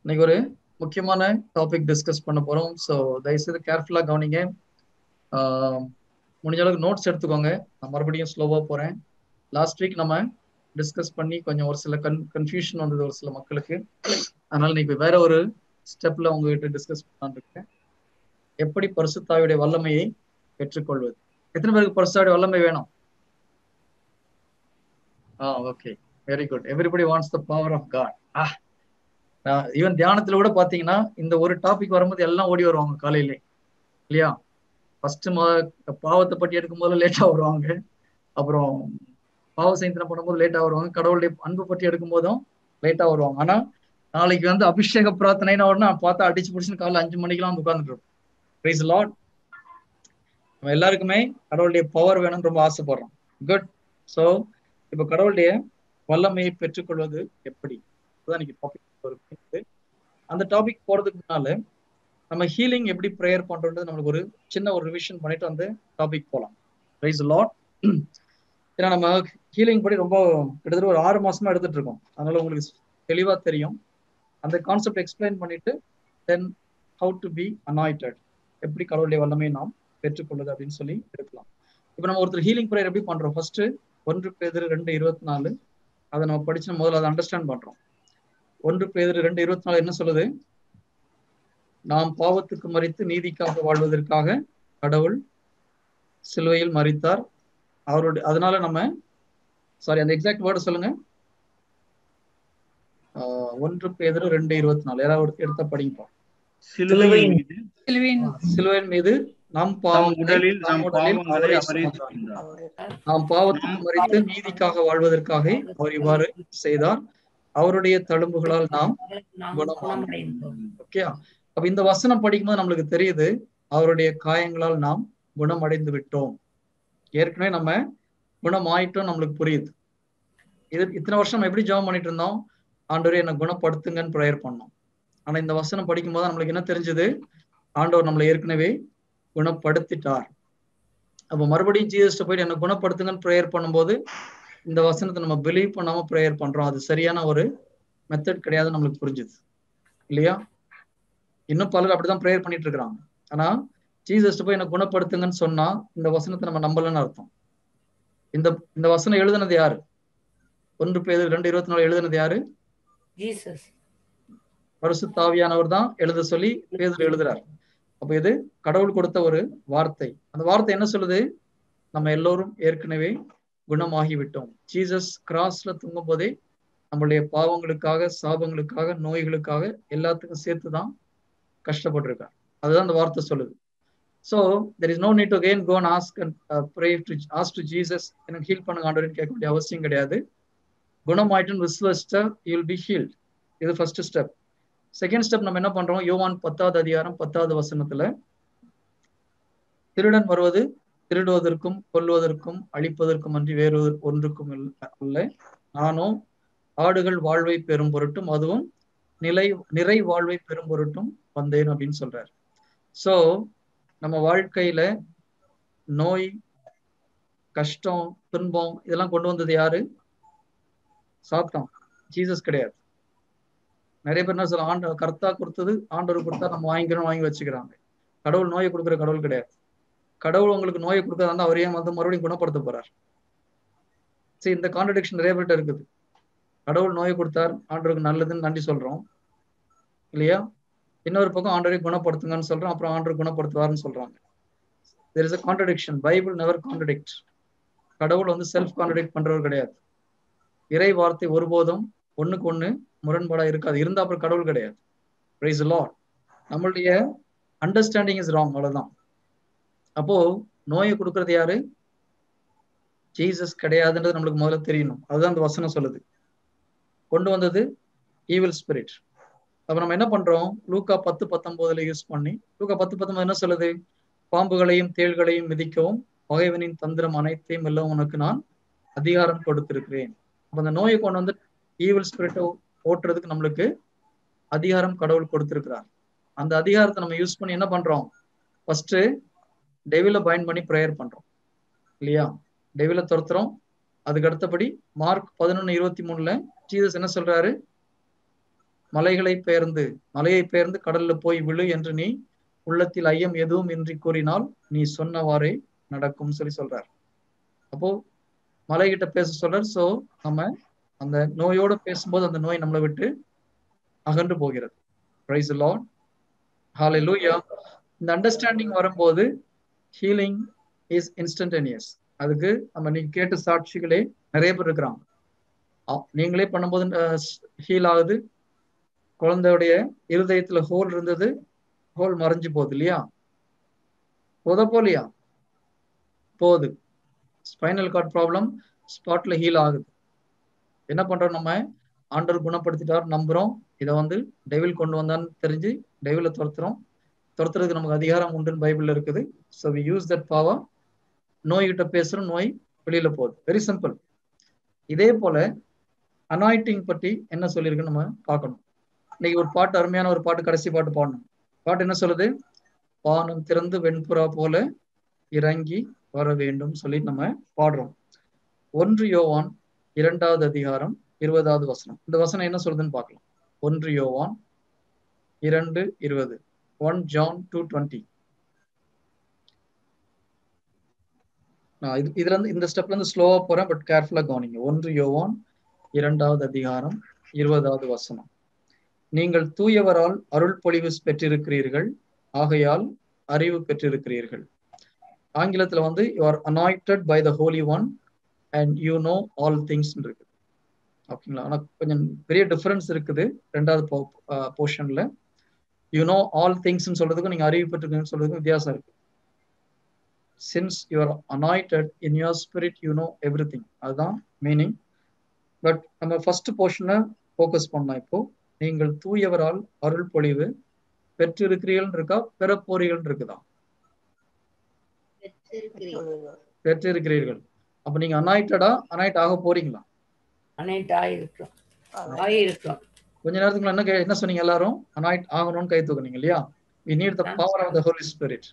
இன்னைக்கு ஒரு முக்கியமான டாபிக் டிஸ்கஸ் பண்ண போறோம். ஸோ தயவுசெய்து கேர்ஃபுல்லா கவனிங்க. முடிஞ்ச அளவுக்கு நோட்ஸ் எடுத்துக்கோங்க. நான் மறுபடியும் ஸ்லோவா போறேன். லாஸ்ட் வீக் நம்ம டிஸ்கஸ் பண்ணி கொஞ்சம் ஒரு சில கன்ஃபியூஷன் வந்தது ஒரு சில மக்களுக்கு. அதனால இன்னைக்கு வேற ஒரு ஸ்டெப்ல உங்ககிட்ட டிஸ்கஸ் பண்ணலான்னு இருக்கேன். எப்படி பரிசுத்தாவியுடைய வல்லமையை பெற்றுக்கொள்வது? எத்தனை பேருக்கு பரிசுத்தாவியுடைய வல்லமை வேணும்? Okay, very good. Everybody wants the power of God. Even தியானத்துல கூட பாத்தீங்கன்னா இந்த ஒரு டாபிக் வரும்போது எல்லாம் ஓடி வருவாங்க காலையிலே, இல்லையா? ஃபர்ஸ்ட் பாவத்தை பற்றி எடுக்கும் போது லேட்டா வருவாங்க, அப்புறம் பாவ சைந்தனம் பண்ணும்போது லேட்டா வருவாங்க, கடவுளுடைய அன்பு பற்றி எடுக்கும் போதும் லேட்டா வருவாங்க. ஆனா நாளைக்கு வந்து அபிஷேக பிரார்த்தனைன்னு உடனே பார்த்தா அடிச்சு பிடிச்சுன்னு காலைல 5 மணிக்கெல்லாம் வந்து உட்கார்ந்துட்டு இருப்போம். Praise Lord. நம்ம எல்லாருக்குமே கடவுளுடைய பவர் வேணும்னு ரொம்ப ஆசைப்படுறோம். குட். ஸோ இப்ப கடவுளுடைய வல்லமையை பெற்றுக்கொள்வது எப்படி, இன்னைக்கு டாபிக். அந்த டாபிக் போறதுக்கு முன்னால நம்ம ஹீலிங் எப்படி ப்ரேயர் பண்றது நம்மளுக்கு ஒரு சின்ன ஒரு ரிவிஷன் பண்ணிட்டு வந்து டாபிக் போகலாம். Praise Lord. ஏன்னா நம்ம ஹீலிங் படி ரொம்ப கிட்டத்தட்ட ஒரு 6 மாசமா எடுத்துட்டு இருக்கோம். அதனால உங்களுக்கு தெளிவா தெரியும். அந்த கான்செப்ட் எக்ஸ்பிளைன் பண்ணிட்டு then how to be anointed, எப்படி கடவுளுடைய வல்லமையை நாம் பெற்றுக்கொள்வது அப்படின்னு சொல்லி எடுக்கலாம். இப்போ நம்ம ஒருத்தர் ஹீலிங் ப்ரேயர் எப்படி பண்றோம்? ஃபர்ஸ்ட் 1 பேதுரு 2:24 அதை நம்ம படிச்சு முதல்ல அதை அண்டர்ஸ்டாண்ட் பண்றோம். 1 பேதுரு 2:24 என்ன சொல்லுது? நாம் பாவத்துக்கு மரித்து நீதிக்காக வாழ்வதற்காக கடவுள் சிலுவையில் மரித்தார். அவருடைய அதனால நம்ம அந்த எக்ஸாக்ட் வேர்டு சொல்லுங்க. 1 பேதுரு 2:24 யாராவது எடுத்த படிப்போம். சிலுவையின் மீது நாம் பாவத்துக்கு மரித்து நீதிக்காக வாழ்வதற்காக அவர் இவ்வாறு செய்தார். அவருடைய தழும்புகளால் நாம் குணமடைந்தோம். ஓகே, அப்ப இந்த வசனம் படிக்கும்போது நம்மளுக்கு தெரியுது அவருடைய காயங்களால் நாம் குணமடைந்து விட்டோம். ஏற்கனவே நம்ம குணமாயிட்டோம், நம்மளுக்கு புரியுது. இத்தனை வருஷம் எப்படி ஜெபம் பண்ணிட்டு இருந்தோம்? ஆண்டவரே என்னை குணப்படுத்துங்கன்னு ப்ரேயர் பண்ணோம். ஆனா இந்த வசனம் படிக்கும் போது நம்மளுக்கு என்ன தெரிஞ்சது? ஆண்டவர் நம்மளை ஏற்கனவே குணப்படுத்திட்டார். அப்ப மறுபடியும் ஜீசஸ் போயிட்டு என்ன குணப்படுத்துங்கன்னு ப்ரேயர் பண்ணும்போது இந்த வசனத்தை நம்ம பிலீவ் பண்ணாம ப்ரேயர் பண்றோம். அது சரியான ஒரு மெத்தட் கிடையாது, நம்மளுக்கு புரிஞ்சுது இல்லையா? இன்னும் பலர் அப்படிதான் ப்ரேயர் பண்ணிட்டு இருக்கிறாங்க. ஆனா ஜீசஸ் போய் என்ன குணப்படுத்துங்கன்னு சொன்னா இந்த வசனத்தை நம்ம நம்பலன்னு அர்த்தம். இந்த வசனம் எழுதுனது யாரு? 1 பேதுரு 2:24 எழுதுனது யாரு? ஜீசஸ். பரிசுத்த ஆவியானவர் தான் எழுத சொல்லி பேதுரு எழுதுறார். அப்ப இது கடவுள் கொடுத்த ஒரு வார்த்தை. அந்த வார்த்தை என்ன சொல்லுது? நம்ம எல்லோரும் ஏற்கனவே குணமாகி விட்டோம். ஜீசஸ் கிராஸ்ல தூங்கும் போதே நம்மளுடைய பாவங்களுக்காக, சாபங்களுக்காக, நோய்களுக்காக எல்லாத்துக்கும் சேர்த்துதான் கஷ்டப்பட்டிருக்கார். அதுதான் அந்த வார்த்தை சொல்லுது. So there is no need to again go and ask and pray to ask to Jesus எனக்கு ஹீல் பண்ணுங்க ஆண்டவரேன்னு கேட்க வேண்டிய அவசியம் கிடையாது. குணமாயிட்டுன்னு விசுவாசிச்சா you will be healed. இது ஃபர்ஸ்ட் ஸ்டெப். செகண்ட் ஸ்டெப் நம்ம என்ன பண்றோம்? யோவான் 10வது அதிகாரம் 10வது வசனத்துல திருடன் வருவது திருடுவதற்கும் கொல்வதற்கும் அழிப்பதற்கும் அன்றி வேறு ஒன்றுக்கும் அல்ல, நானும் ஆடுகள் வாழ்வை பெறும் பொருட்டும் அதுவும் நிறை வாழ்வை பெறும் பொருட்டும் வந்தேன் அப்படின்னு சொல்றாரு. சோ நம்ம வாழ்க்கையில நோய், கஷ்டம், துன்பம் இதெல்லாம் கொண்டு வந்தது யாரு? சாத்தான், ஜீசஸ் கிடையாது. நிறைய பேர் என்ன சொல்ல, கர்த்தா கொடுத்தது ஆண்டவர் கொடுத்தா நம்ம வாங்கி வச்சுக்கிறாங்க. கடவுள் நோயை கொடுக்குற கடவுள் கிடையாது. கடவுள் உங்களுக்கு நோயை கொடுக்கறதா அவரே வந்து மறுபடியும் குணப்படுத்த போறார். சரி, இந்த கான்ட்ரடிக்ஷன் நிறைய பேர்ட்ட இருக்குது. கடவுள் நோயை கொடுத்தார், ஆண்டவருக்கு நல்லதுன்னு நன்றி சொல்றோம் இல்லையா? இன்னொரு பக்கம் ஆண்டவரை குணப்படுத்துங்கன்னு சொல்றோம், அப்புறம் ஆண்டவர் குணப்படுத்துவார்னு சொல்றாங்க. there is a contradiction. Bible never contradict. கடவுள் வந்து செல்ஃப் கான்ட்ரடிக்ட் பண்றவர் கிடையாது. இறை வார்த்தை ஒருபோதும் ஒண்ணுக்கு ஒண்ணு முரண்பாடா இருக்காது. இருந்தா அப்புறம் கடவுள் கிடையாது. praise the Lord. நம்மளுடைய அண்டர்ஸ்டாண்டிங் இஸ் ராங், அவ்வளவுதான். அப்போ நோயை கொடுக்கறது யாரு? ஜீசஸ் கிடையாதுன்றது நம்மளுக்கு முதல்ல தெரியணும். அதுதான் அந்த வசனம் சொல்லுது. கொண்டு வந்தது ஈவில் ஸ்பிரிட். அப்ப நம்ம என்ன பண்றோம்? லூக்கா 10:19 யூஸ் பண்ணி, லூக்கா 10:19 என்ன சொல்லுது? பாம்புகளையும் தேள்களையும் மிதிக்கவும் பகைவனின் தந்திரம் அனைத்தையும் எல்லாம் உனக்கு நான் அதிகாரம் கொடுத்திருக்கிறேன். அப்ப அந்த நோயை கொண்டு வந்து ஈவில் ஸ்பிரிட்டை ஓட்டுறதுக்கு நம்மளுக்கு அதிகாரம் கடவுள் கொடுத்திருக்கிறார். அந்த அதிகாரத்தை நம்ம யூஸ் பண்ணி என்ன பண்றோம்? ஃபர்ஸ்ட் டெவில பைண்ட் பண்ணி ப்ரேயர் பண்றோம் இல்லையா? டெவில துரத்துறோம். அதுக்கு அடுத்தபடி மார்க் 11:23 ஜீசஸ் என்ன சொல்றாரு? மலையை பெயர்ந்து கடல்ல போய் விழு என்று நீ உள்ளத்தில் ஐயம் எதுவும் இன்றி கூறினால் நீ சொன்னவாறே நடக்கும் சொல்லி சொல்றார். அப்போ மலைகிட்ட பேச சொல்றார். சோ நம்ம அந்த நோயோட பேசும்போது அந்த நோய் நம்மளை விட்டு அகன்று போகிறது. Praise the Lord. ஹalleluya. இந்த அண்டர்ஸ்டாண்டிங் வரும்போது ஹீலிங் இஸ் இன்ஸ்டன்டேனியஸ். அதுக்கு நம்ம நீங்க கேட்ட சாட்சிகளே நிறைய பேர் இருக்கிறாங்க. நீங்களே பண்ணும்போது ஹீல் ஆகுது. குழந்தையுடைய இருதயத்துல ஹோல் இருந்தது, ஹோல் மறைஞ்சு போகுது இல்லையா? போலியா போகுது. ஸ்பைனல் கார்ட் ப்ராப்ளம் ஸ்பாட்ல ஹீல் ஆகுது. என்ன பண்றோம்? நம்ம ஆண்டவர் குணப்படுத்திட்டார் நம்புறோம். இதை டெவில் கொண்டு வந்தான்னு தெரிஞ்சு டெவில துரத்துறதுக்கு நமக்கு அதிகாரம் உண்டுன்னு பைபிள்ல இருக்குது. So we use that power. நோய்கிட்ட பேசுறோம், நோய் வெளியில போகுது. Very simple. இதே போல அனாயிட்டிங் பற்றி என்ன சொல்லியிருக்குன்னு நம்ம பார்க்கணும். இன்னைக்கு ஒரு பாட்டு, அருமையான ஒரு பாட்டு, கடைசி பாட்டு பாடணும். பாட்டு என்ன சொல்லுது? வானம் திறந்து வெண்புறா போல இறங்கி வர வேண்டும் சொல்லி நம்ம பாடுறோம். 1 யோவான் 2வது அதிகாரம் 20வது வசனம். இந்த வசனம் என்ன சொல்லுதுன்னு பார்க்கலாம். 1 யோவான் 2:20. 1 John 2:20. இதுல இருந்து இந்த ஸ்டெப்ல இருந்து ஸ்லோவா போறேன், பட் கேர்ஃபுல்லா கவனிங்க. 1 யோவான் 2வது அதிகாரம் 20வது வசனம். நீங்கள் தூயவரால் அருள் பொழிவு பெற்றிருக்கிறீர்கள், ஆகையால் அறிவு பெற்றிருக்கிறீர்கள். ஆங்கிலத்துல you are anointed by the Holy One and you know all things இருக்கு. ஓகேங்களா? ஆனா கொஞ்சம் பெரிய டிஃபரன்ஸ் இருக்குது. 2வது போர்ஷன்ல you know all things சொல்றதுக்கும் நீங்க அறிவு பெற்றிருக்கீங்கன்னு சொல்றதுக்கும் வித்தியாசம் இருக்கு. Since you are anointed in your spirit, you know everything. அதுதான் மீனிங். பட் நம்ம ஃபர்ஸ்ட் போர்ஷனை ஃபோக்கஸ் பண்ணலாம். இப்போ நீங்கள் தூயவரால் அருள் பொழிவு பெற்றிருக்கிறீர்கள் இருக்கா, பெற போறீர்கள் இருக்குதா? பெற்றிருக்கிறீர்கள். அப்ப நீங்க அனாயிட் ஆக போறீங்களா? கொஞ்ச நேரத்துக்கு என்ன சொன்னீங்க? எல்லாரும் அனாயிட் ஆகணும்னு கை தூக்குனீங்க இல்லையா? We need the power of the Holy Spirit.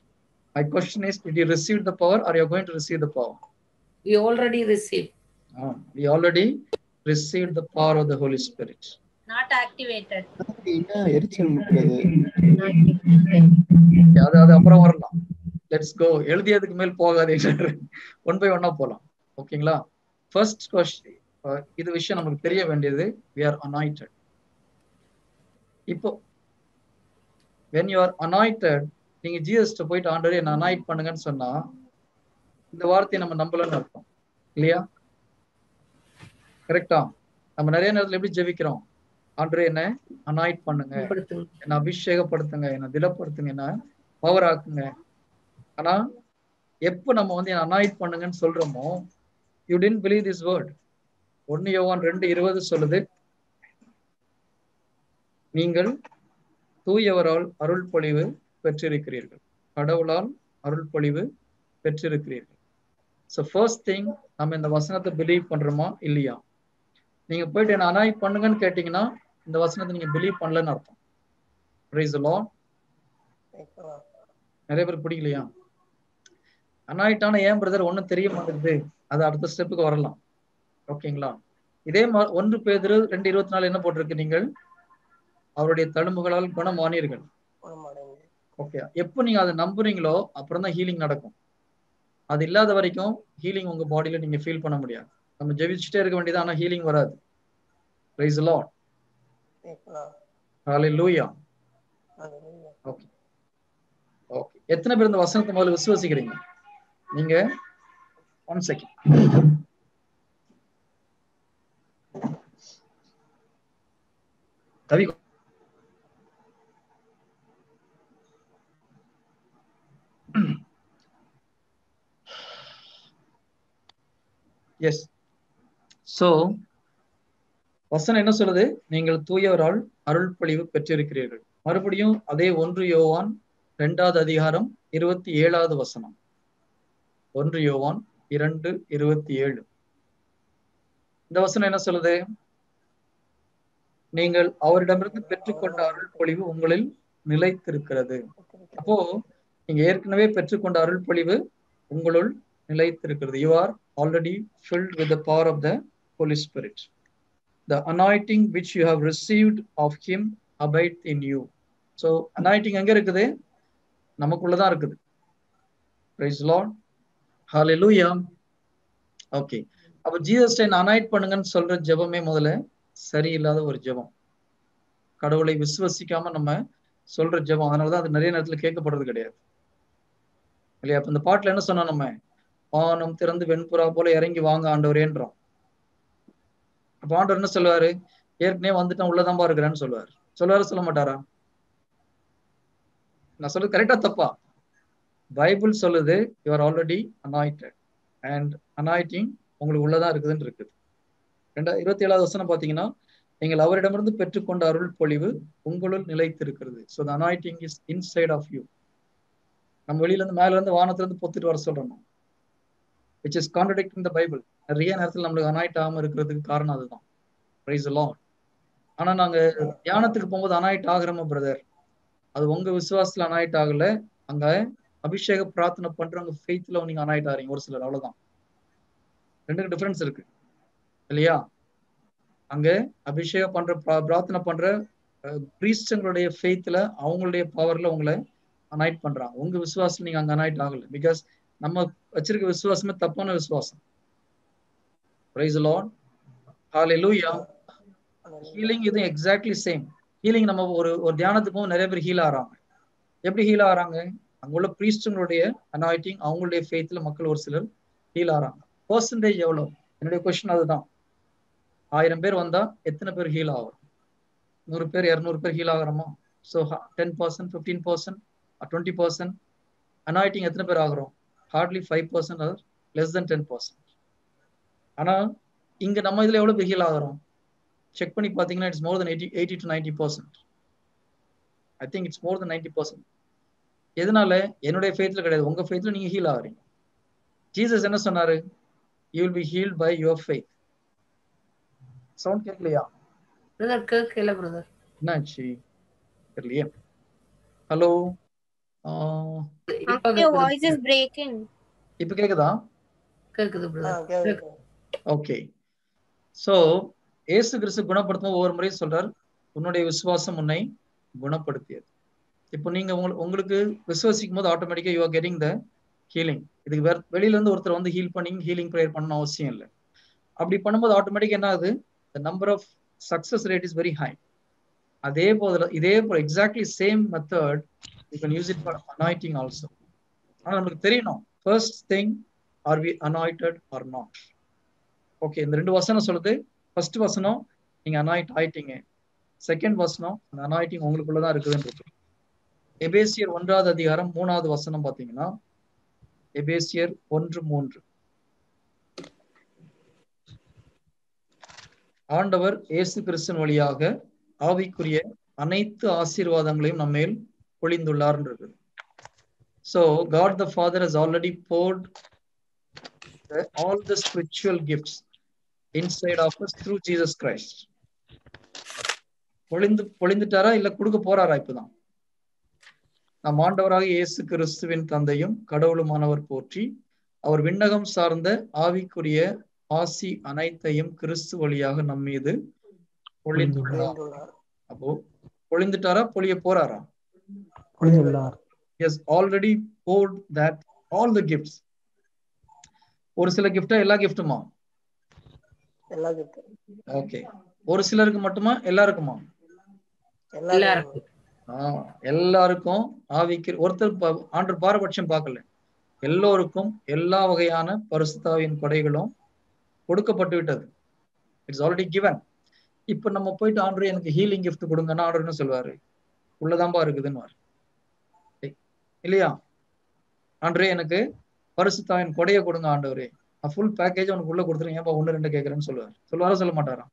My question is, did you receive the power or you are going to receive the power? We already received. We already received the power of the Holy Spirit. Not activated. அது அப்புறம் வரலாம். Let's go. எழுதியதுக்கு மேல் போகாது. One by ஒன்னா போலாம். ஓகேங்களா? First question, இது விஷயம் நமக்கு தெரிய வேண்டியது. we are anointed. இப்போ when you are anointed, நீங்க ஜீசஸ்ட போயிட்டு ஆண்டவரே என்ன அனாயிட் பண்ணுங்கன்னு சொன்னா இந்த வார்த்தையை நம்ம நம்பலன்னு அர்த்தம் இல்லையா? கரெக்டா? நம்ம நிறைய நேரத்துல எப்படி ஜெபிக்கிறோம்? ஆண்டவரே என்ன அனாயிட் பண்ணுங்க, என்ன அபிஷேகப்படுத்துங்க, என்ன திடப்படுத்துங்க, என்ன பவர் ஆக்குங்க. ஆனா எப்ப நம்ம என்ன அனாயிட் பண்ணுங்கன்னு சொல்றோமோ, you didn't believe this word. 1 யோவான் 2:20 சொல்லுது, நீங்கள் தூயவரால் அருள் பொழிவு பெற்றிருக்கிறீர்கள், கடவுளால் அருள் பொழிவு பெற்றிருக்கிறீர்கள். ஸோ ஃபர்ஸ்ட் திங், நம்ம இந்த வசனத்தை பிலீவ் பண்றோமா இல்லையா? நீங்க போயிட்டு என்ன அனாயிட் பண்ணுங்கன்னு கேட்டீங்கன்னா இந்த வசனத்தை நீங்க பிலீவ் பண்ணலன்னு அர்த்தம். Price the Lord. நிறைய பேர் பிடிக்கலையா? அனாயிட்டான ஏன் பிரதர் ஒன்னும் தெரிய மாட்டேங்குது, அது அடுத்த ஸ்டெப்புக்கு வரலாம். ஓகேங்களா? இதே மாதிரி 1 பேதுரு 2:24 என்ன போட்டிருக்கு? நீங்கள் அவருடைய தழும்புகளால் குணமானீர்கள். ஓகே, எப்போ நீங்க அதை நம்புறீங்களோ அப்புறம் தான் ஹீலிங் நடக்கும். அது இல்லாத வரைக்கும் ஹீலிங் உங்க பாடியில நீங்க ஃபீல் பண்ண முடியாது. நம்ம ஜெபிச்சுட்டே இருக்க வேண்டியது, ஆனா ஹீலிங் வராது. Price the Lord. Hallelujah. Okay okay. எத்தனை பேர் இந்த வசனத்தை முதல்ல விசுவாசிக்கிறீங்க? நீங்க 1 செகண்ட். கவி எஸ். சோ வசனம் என்ன சொல்லுது? நீங்கள் தூயவரால் அருள் பொழிவு பெற்றிருக்கிறீர்கள். மறுபடியும் அதே 1 யோவான் 2வது அதிகாரம் 27வது வசனம். 1 யோவான் 2:27. இந்த வசனம் என்ன சொல்லுது? நீங்கள் அவரிடமிருந்து பெற்றுக்கொண்ட அருள் பொழிவு உங்களில் நிலைத்திருக்கிறது. அப்போ நீங்க ஏற்கனவே பெற்றுக்கொண்ட அருள் பொழிவு உங்களுள் நிலைத்திருக்கிறது. You are already filled with the power of the Holy Spirit. the anointing which you have received of him abide in you. So anointing எங்க இருக்குது? நமக்குள்ளதான் இருக்குது. Praise the Lord. Hallelujah. Okay. அப்ப ஜீசஸ் அனாயிட் பண்ணுங்கன்னு சொல்ற ஜெபமே முதல்ல சரியில்லாத ஒரு ஜெபம். கடவுளை விசுவசிக்காம நம்ம சொல்ற ஜெபம். அதனாலதான் அது நிறைய நேரத்துல கேட்கப்படுறது கிடையாது இல்லையா? அப்ப இந்த பாட்டுல என்ன சொன்னோம் நம்ம? வானம் திறந்து வெண்புறா போல இறங்கி வாங்க ஆண்டவரேன்றோம். அப்ப ஆண்டவர் என்ன சொல்லுவாரு? ஏற்கனவே வந்துட்டான், உள்ளதான் இருக்கிறான்னு சொல்லுவாரு. சொல்ல மாட்டாரா? நான் சொல்றது கரெக்டா தப்பா? பைபிள் சொல்லுது you are already anointed and anointing உங்களுக்கு உள்ளதான் இருக்குதுன்னு இருக்குது. 27வது வசனம் பாத்தீங்கன்னா, நீங்கள் அவரிடமிருந்து பெற்றுக்கொண்ட அருள் பொழிவு உங்களுள் நிலைத்து இருக்கிறது. So the anointing is inside of you. நம்ம வெளியில இருந்து மேல இருந்து வானத்துல இருந்து பொத்துட்டு வர சொல்றோம், which is contradicting the Bible. நிறைய நேரத்தில் நம்மளுக்கு அனாயிட் ஆகாம இருக்கிறதுக்கு காரணம் அதுதான். Praise the Lord. ஆனா நாங்க தியானத்துக்கு போகும்போது அனாயிட் ஆகிறோமா பிரதர்? அது உங்க விசுவாசத்துல அனாயிட் ஆகல, அங்க அபிஷேக பிரார்த்தனை பண்றவங்க ஃபெய்த்ல நீங்க அனாயிட் ஆறீங்க ஒரு சிலர், அவ்வளவுதான். ரெண்டுக்கு டிஃபரன்ஸ் இருக்கு இல்லையா? அங்க அபிஷேக பண்ற பிரார்த்தனை பண்ற பிரீஸ்டங்களுடைய ஃபெய்த்ல அவங்களுடைய பவர்ல உங்களை அனாயிட் பண்றாங்க. உங்க விசுவாசம் நீங்க அங்க அனாயிட் ஆகல. பிகாஸ் நம்ம வச்சிருக்க விசுவாசமே தப்பான விசுவாசம். Praise the Lord. Hallelujah. Healing இது எக்ஸாக்ட்லி சேம். ஹீலிங் நம்ம ஒரு தியானத்துக்கு போது நிறைய பேர் ஹீல் ஆறாங்க. எப்படி ஹீல் ஆறாங்க? அங்குள்ள பிரீஸ்டங்களுடைய அனாயிட்டிங் அவங்களுடைய ஃபெய்த்ல மக்கள் ஒரு சிலர் ஹீல் ஆறாங்க. பெர்சன்டேஜ் எவ்வளவு? என்னுடைய கொஸ்டின் அதுதான். 1000 பேர் வந்தா எத்தனை பேர் ஹீல் ஆகும்? 100 பேர் 200 பேர் ஹீல் ஆகிறோமா? ஸோ 10%, 15%, 20%. அனாயிட்டிங் எத்தனை பேர் ஆகிறோம்? Hardly 5% or less than 10%. ஆனா இங்க நம்ம இதுல எவ்வளவு பேர் ஹீல் ஆகிறோம்? செக் பண்ணி பாத்தீங்கன்னா it's more than 80 to 90%. I think it's more than 90%. எதனால? என்னுடைய ஃபெய்த்ல கிடையாது, உங்க ஃபெய்த்ல நீங்க ஹீல் ஆகிறீங்க. ஜீசஸ் என்ன சொன்னாரு? You will be healed by your faith. Sound கேட்கலையா? பிரதர் கேட்கல பிரதர். என்னாச்சு தெரியலையே. Hello, your voice is breaking. இப்ப கேக்குதா? கேக்குது பிரதர். ஓகே. சோ இயேசு கிறிஸ்து குணப்படுத்தும் ஒவ்வொரு முறையும் சொல்றார், உன்னுடைய விசுவாசம் உன்னை குணப்படுத்தியது. இப்போ நீங்க உங்களுக்கு விசுவாசிக்கும் போது ஆட்டோமேட்டிக்கா you are getting the healing. இதுக்கு வெளியில இருந்து ஒருத்தர் வந்து ஹீலிங் ப்ரேயர் பண்ணணும் அவசியம் இல்லை. அப்படி பண்ணும்போது ஆட்டோமேட்டிக் என்ன ஆகுது? the number of success rate is very high. இதே போல exactly same method you can use it for anointing also. ஆனா நமக்கு தெரியணும், first thing, are we anointed or not? Okay, இந்த 2 வசனம் சொல்லுது. ஃபர்ஸ்ட் வசனம் நீங்க அனாயிட் ஆயிட்டீங்க. செகண்ட் வசனம் அந்த அனாயிட்டிங் உங்களுக்குள்ளதான் இருக்குதுன்னு இருக்கு. எபேசியர் 1வது அதிகாரம் 3வது வசனம் பாத்தீங்கன்னா, எபேசியர் 1:3, ஆண்டவர் இயேசு கிறிஸ்துவின் வழியாக ஆவிக்குரிய அனைத்து ஆசீர்வாதங்களையும் நம்ம மேல் பொழிந்துள்ளார்ன்றது. So God the Father has already poured all the spiritual gifts inside of us through Jesus Christ. பொழிந்துட்டாரா இல்ல கொடுக்க போறாரா? இப்பதான் நம் ஆண்டவராக இயேசு கிறிஸ்துவின் தந்தையும் கடவுளுமானவர் போற்றி அவர் விண்ணகம் சார்ந்த ஆவிக்குரிய ஆசி அனைத்தையும் கிறிஸ்து வழியாக நம் மீது பொழிந்துள்ளார். அப்போ பொழிந்துட்டாரா பொழிய போறாரா? He has already poured that all the gifts. ஒரு சில கிஃப்டா எல்லா கிஃப்ட்டுமா? எல்லா கிஃப்ட். ஓகே, ஒரு சிலருக்கு மட்டுமா எல்லாருக்குமா? எல்லாருக்கும் ஆவிக்கு ஒருத்தர் ஆண்டவர் பாரபட்சம் பார்க்கல. எல்லோருக்கும் எல்லா வகையான பரிசுத்தாவின் கொடைகளும் கொடுக்கப்பட்டு விட்டது. It's already given. இப்ப நம்ம போயிட்டு ஆண்டவர் எனக்கு ஹீலிங் கிஃப்ட் கொடுங்கன்னா ஆண்டவர் என்ன சொல்வாரு? உள்ளதாம்பா இருக்குதுன்னு இல்லையா? ஆண்டவரே எனக்கு பரிசுத்தாவின் கொடையை கொடுங்க ஆண்டவரே, நான் ஃபுல் பேக்கேஜ் உனக்கு உள்ள கொடுத்துருங்க, ஏன்பா 1-2 கேட்கறேன்னு சொல்லுவாரா சொல்ல மாட்டாரா?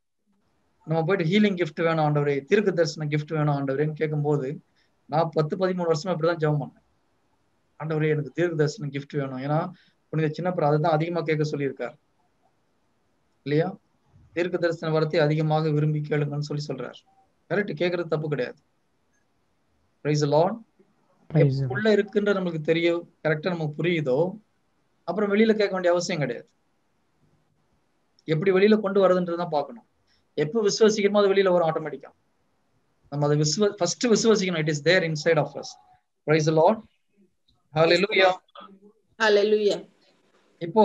நம்ம போயிட்டு ஹீலிங் கிஃப்ட் வேணும் ஆண்டவரே, தீர்க்க தரிசன கிஃப்ட் வேணும் ஆண்டவரேன்னு கேட்கும்போது, நான் 10-13 வருஷமா இப்படிதான் ஜெபம் பண்ணேன். ஆண்டவரே எனக்கு தீர்க்க தரிசன கிஃப்ட் வேணும். ஏன்னா புனித சின்னப்பர் அதுதான் அதிகமா கேட்க சொல்லியிருக்காரு இல்லையா? தீர்க்க தரிசன வரத்தை அதிகமாக விரும்பி கேளுங்கன்னு சொல்றாரு. கரெக்ட், கேட்கறது தப்பு கிடையாது. Praise the Lord. உள்ள இருக்குன்ற நமக்கு தெரியும், கரெக்டா நமக்கு புரியுதோ, அப்புறம் வெளியில கேட்க வேண்டிய அவசியம் கிடையாது. எப்படி வெளியில கொண்டு வரதுன்றதுதான் பார்க்கணும். எப்போ விசுவாசிக்கிறோமோ அது வெளியில வரும் ஆட்டோமேட்டிக்கா. நம்ம அதை ஃபர்ஸ்ட் விசுவாசிக்கணும். It is there inside of us. Praise the Lord. Hallelujah. Hallelujah. இப்போ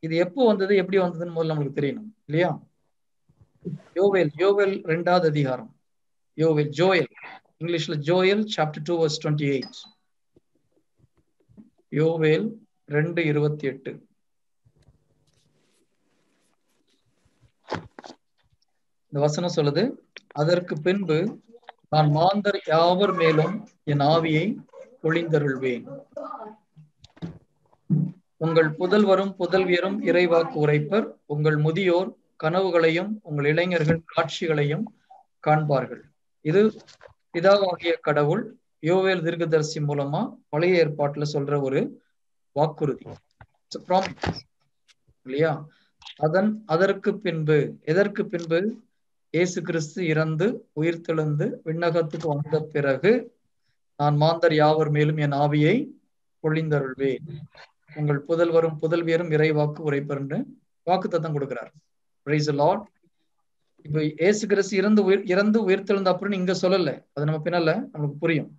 இது எப்போ வந்தது, எப்படி வந்ததுன்னு முதல்ல நமக்கு தெரியணும் இல்லையா? யோவேல் 2வது அதிகாரம். ஜோயல், இங்கிலீஷ்ல ஜோயல் சாப்டர் 2 verse 28. யோவேல் 2:28. இந்த வசனம் சொல்லுது, அதற்கு பின்பு நான் மாந்தர் யாவர் மேலும் என் ஆவியை பொழிந்தருள்வேன். உங்கள் புதல்வரும் புதல்வியரும் இறைவாக்கு உரைப்பர். உங்கள் முதியோர் கனவுகளையும் உங்கள் இளைஞர்கள் காட்சிகளையும் காண்பார்கள். இது பிதாவாகிய கடவுள் யோவேல் தீர்க்கதரிசி மூலமா பழைய ஏற்பாட்டுல சொல்ற ஒரு வாக்குறுதி இல்லையா? அதற்கு பின்பு, எதற்கு பின்பு? இயேசு கிறிஸ்து இறந்து உயிர்த்தெழுந்து விண்ணகத்துக்கு வந்த பிறகு நான் மாந்தர் யாவர் மேலும் என் ஆவியை பொழிந்தருள்வேன். உங்கள் புதல்வரும் புதல்வியரும் இறைவாக்கு உரைப்பர் என்று வாக்குத்தத்தம் கொடுக்கிறார். Praise the Lord. இப்ப இயேசு கிறிஸ்து இறந்து உயிர்த்தெழுந்த அப்புறம் இங்க சொல்லல, அது நம்ம பின்னால நமக்கு புரியும்.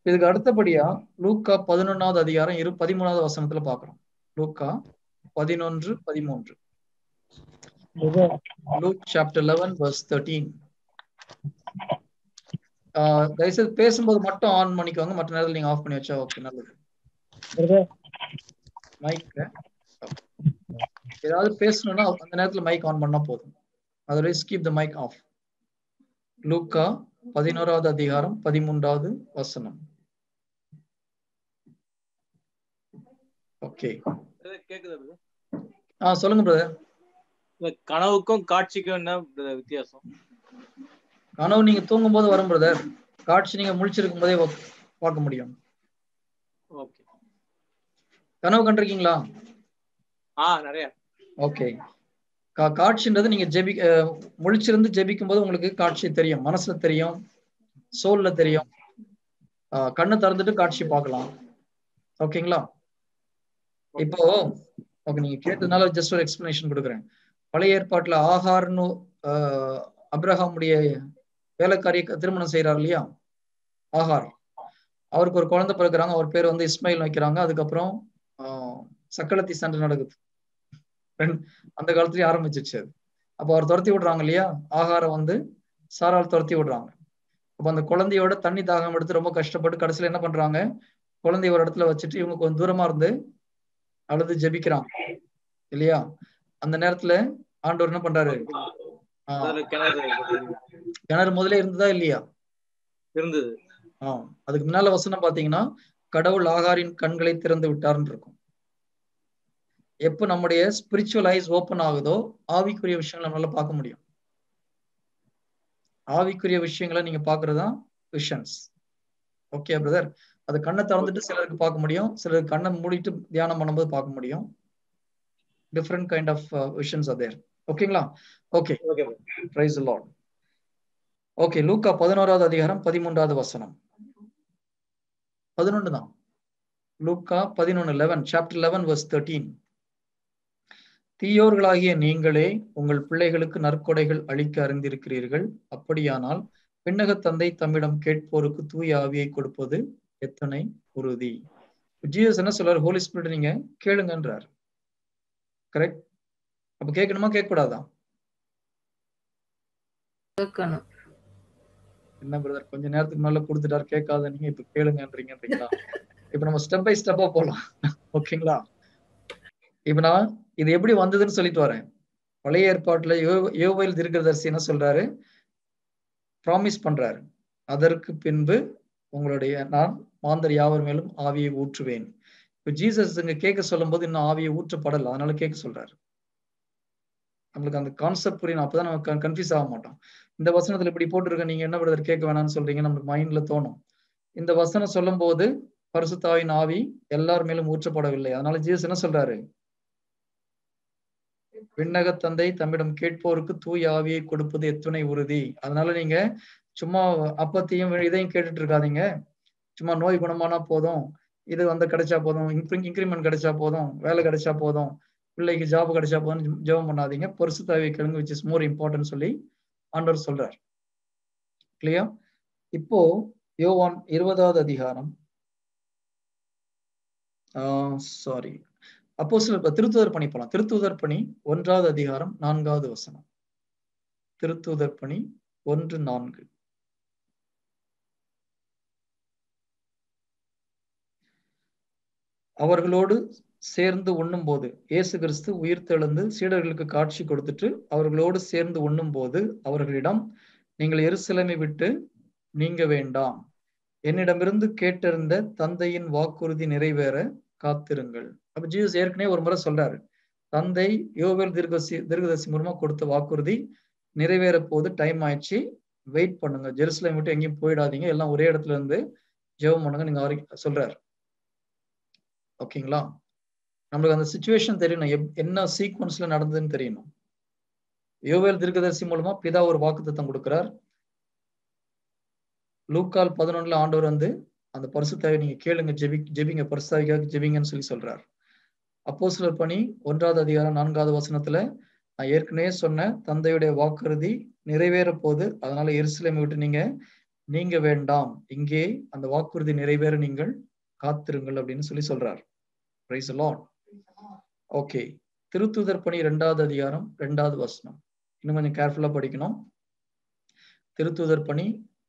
இதுக்கு அடுத்தபடியா லூக்கா 11வது அதிகாரம் 13வது வசனத்துல பாக்குறோம். லூக்கா 11:13. Luke chapter 11 verse 13. தயவுசெய்து பேசும்போது மட்டும் ஆன் பண்ணிக்கோங்க, மற்ற நேரத்தில் நீங்க ஆஃப் பண்ணி வச்சா ஓகே, நல்லது. மைக் ஏதாவது பேசணும்னா அந்த நேரத்துல மைக் ஆன் பண்ணா போதும். Otherwise keep the mic off. லூக்கா 11வது அதிகாரம் 13வது வசனம். ஓகே, சொல்லுங்க பிரதர். கனவுக்கும் காட்சிக்கும் என்ன வித்தியாசம்? கனவு நீங்க தூங்கும் போது வரும் பிரதர், காட்சி நீங்க முழிச்சிருக்கும் போதே பார்க்க முடியும். ஓகே, கனவு கண்டிருக்கீங்களா? நிறைய. ஓகே, காட்சின்றது நீங்க முழிச்சிருந்து ஜெபிக்கும் போது உங்களுக்கு காட்சி தெரியும், மனசுல தெரியும், சோல்ல தெரியும். கண்ணை திறந்துட்டு காட்சி பார்க்கலாம். ஓகேங்களா? இப்போ ஓகே, நீங்க கேட்டதுனால ஜஸ்ட் ஒரு எக்ஸ்பிளனேஷன் கொடுக்குறேன். பழைய ஏற்பாட்டுல ஆகார்னு அப்ரஹாமுடைய வேலைக்காரிய திருமணம் செய்யறாரு இல்லையா? ஆகார், அவருக்கு ஒரு குழந்தை பிறகுறாங்க, அவர் பேர் வந்து இஸ்மாயில் வைக்கிறாங்க. அதுக்கப்புறம் சக்களத்தி சண்டை நடக்குது. அந்த காலத்துலயே ஆரம்பிச்சிருச்சு அது. அப்போ அவர் துரத்தி விடுறாங்க இல்லையா? ஆகாரை வந்து சாரால் துரத்தி விடுறாங்க. அப்ப அந்த குழந்தையோட தண்ணி தாகம் எடுத்து ரொம்ப கஷ்டப்பட்டு கடைசியில என்ன பண்றாங்க, குழந்தைய ஒரு இடத்துல வச்சுட்டு இவங்க கொஞ்சம் தூரமா இருந்து அழுது ஜெபிக்கிறாங்க இல்லையா? அந்த நேரத்துல ஆண்டவர் என்ன பண்றாரு? கிணறு முதல்ல இருந்ததா இல்லையா? இருந்தது. அதுக்கு முன்னால வசனம் பாத்தீங்கன்னா, கடவுள் ஆகாரின் கண்களை திறந்து விட்டார்ன்னு இருக்கும். எப்ப நம்முடைய ஸ்பிரிச்சுவல் ஐஸ் ஓபன் ஆகுதோ ஆவிக்குரிய விஷயங்களை நம்மளால பார்க்க முடியும். ஆவிக்குரிய விஷயங்களை நீங்க பாக்குறதா விஷன்ஸ். ஓகே பிரதர், அது கண்ணை திறந்துட்டு சிலருக்கு பார்க்க முடியும், சிலருக்கு கண்ணை மூடிட்டு தியானம் பண்ணும்போது பார்க்க முடியும். Different kind of visions are there. ஓகேங்களா? Okay, praise the Lord. Okay, லூக்கா 11வது அதிகாரம் 13வது வசனம். 11 தான். லூக்கா 11 சாப்டர் 11 verse 13. தீயோர்களாகிய நீங்களே உங்கள் பிள்ளைகளுக்கு நற்கொடைகள் அளிக்க அறிந்திருக்கிறீர்கள். அப்படியானால் விண்ணக தந்தை தம்மிடம் கேட்போருக்கு தூய ஆவியை கொடுப்பது எத்தனை உறுதி. ஜீசஸ் என்ன சொல்றாரு? ஹோலி ஸ்பிரிட் நீங்க கேளுங்கன்றார். கரெக்ட்? அப்ப கேட்கணுமா கேட்க கூடாதா? என்ன பிரதர், கொஞ்ச நேரத்துக்கு முன்னால கொடுத்துட்டாரு கேட்காத, நீங்க இப்ப கேளுங்கன்றீங்களா? இப்ப நம்ம ஸ்டெப் பை ஸ்டெப்பா போலாம். ஓகேங்களா? இப்ப நான் இது எப்படி வந்ததுன்னு சொல்லிட்டு வரேன். பழைய ஏற்பாட்டுல யோவேல் தீர்க்கதரிசி என்ன சொல்றாரு? ப்ராமிஸ் பண்றாரு, அதற்கு பின்பு உங்களுடைய நான் மாந்தர் யாவர் மேலும் ஆவியை ஊற்றுவேன். இப்ப ஜீசஸ் இங்க கேட்க சொல்லும் போது இன்னும் ஆவியை ஊற்றப்படல, அதனால கேட்க சொல்றாரு. நம்மளுக்கு அந்த கான்செப்ட் புரியணும், அப்பதான் நம்ம கன்ஃபியூஸ் ஆக மாட்டோம். இந்த வசனத்துல இப்படி போட்டிருக்க, நீங்க என்ன பிரதர் கேட்க வேணாம்னு சொல்றீங்க, நம்மளுக்கு மைண்ட்ல தோணும். இந்த வசனம் சொல்லும் போது பரிசுத்தாவின் ஆவி எல்லார் மேலும் ஊற்றப்படவில்லை. அதனால ஜீசஸ் என்ன சொல்றாரு? விண்ணக தந்தை தம்மிடம் கேட்போருக்கு தூய ஆவியை கொடுப்பது எத்தனை உறுதி. அதனால நீங்க சும்மா அப்பத்தையும் இதையும் கேட்டுட்டு இருக்காதீங்க. சும்மா நோய் குணமானா போதும், இது வந்து கிடைச்சா போதும், இன்க்ரிமெண்ட் கிடைச்சா போதும், வேலை கிடைச்சா போதும், பிள்ளைக்கு ஜாப் கிடைச்சா போதும் ஜெபம் பண்ணாதீங்க. பரிசுத்த ஆவியை கேளுங்க, which is more important சொல்லி ஆண்டவர் சொல்றார். கிளியர்? இப்போ யோவான் 20வது அதிகாரம் அப்போஸ்தலர் திருத்தூதர் பணி போலாம். திருத்தூதர் பணி 1வது அதிகாரம் 4வது வசனம். திருத்தூதர் பணி 1:4. அவர்களோடு சேர்ந்து உண்ணும் போது இயேசு கிறிஸ்து உயிர்த்தெழுந்து சீடர்களுக்கு காட்சி கொடுத்துட்டு அவர்களோடு சேர்ந்து உண்ணும் போது அவர்களிடம், நீங்கள் எருசலேமை விட்டு நீங்க வேண்டாம், என்னிடமிருந்து கேட்டிருந்த தந்தையின் வாக்குறுதி நிறைவேற காத்திருங்கள். அப்ப ஜீசஸ் ஏற்கனவே ஒரு முறை சொல்றாரு, தந்தை யோவேல் தீர்க்கதரிசி மூலமா கொடுத்த வாக்குறுதி நிறைவேற போது, டைம் ஆயிடுச்சு, வெயிட் பண்ணுங்க, ஜெருசலேம் விட்டு எங்கேயும் போயிடாதீங்க, எல்லாம் ஒரே இடத்துல இருந்து ஜெபம் பண்ணுங்க நீங்க சொல்றாரு. ஓகேங்களா? நம்மளுக்கு அந்த சிச்சுவேஷன் தெரியணும், என்ன சீக்வன்ஸ்ல நடந்ததுன்னு தெரியணும். யோவேல் தீர்க்கதரிசி மூலமா பிதா ஒரு வாக்குத்தத்தம் கொடுக்கிறார். லூக்கால் 11 ஆண்டவர் வந்து அந்த பரிசுத்தாவியை நீங்க கேளுங்க, ஜெபிங்க, பரிசுத்தாவிக்காக ஜெபிங்கன்னு சொல்றார். அப்போஸ்தலர் பணி 1வது அதிகாரம் 4வது வசனத்துல நான் ஏற்கனவே சொன்ன தந்தையுடைய வாக்குறுதி நிறைவேற போது, அதனால எருசலேமை விட்டு நீங்க வேண்டாம், இங்கே அந்த வாக்குறுதி நிறைவேற நீங்கள் காத்திருங்கள் அப்படின்னு சொல்றார். Price the Lord. ஓகே, திருத்தூதர் பணி 2வது அதிகாரம் 2வது வசனம். இன்னும் கொஞ்சம் கேர்ஃபுல்லா படிக்கணும். திருத்தூதர் பணி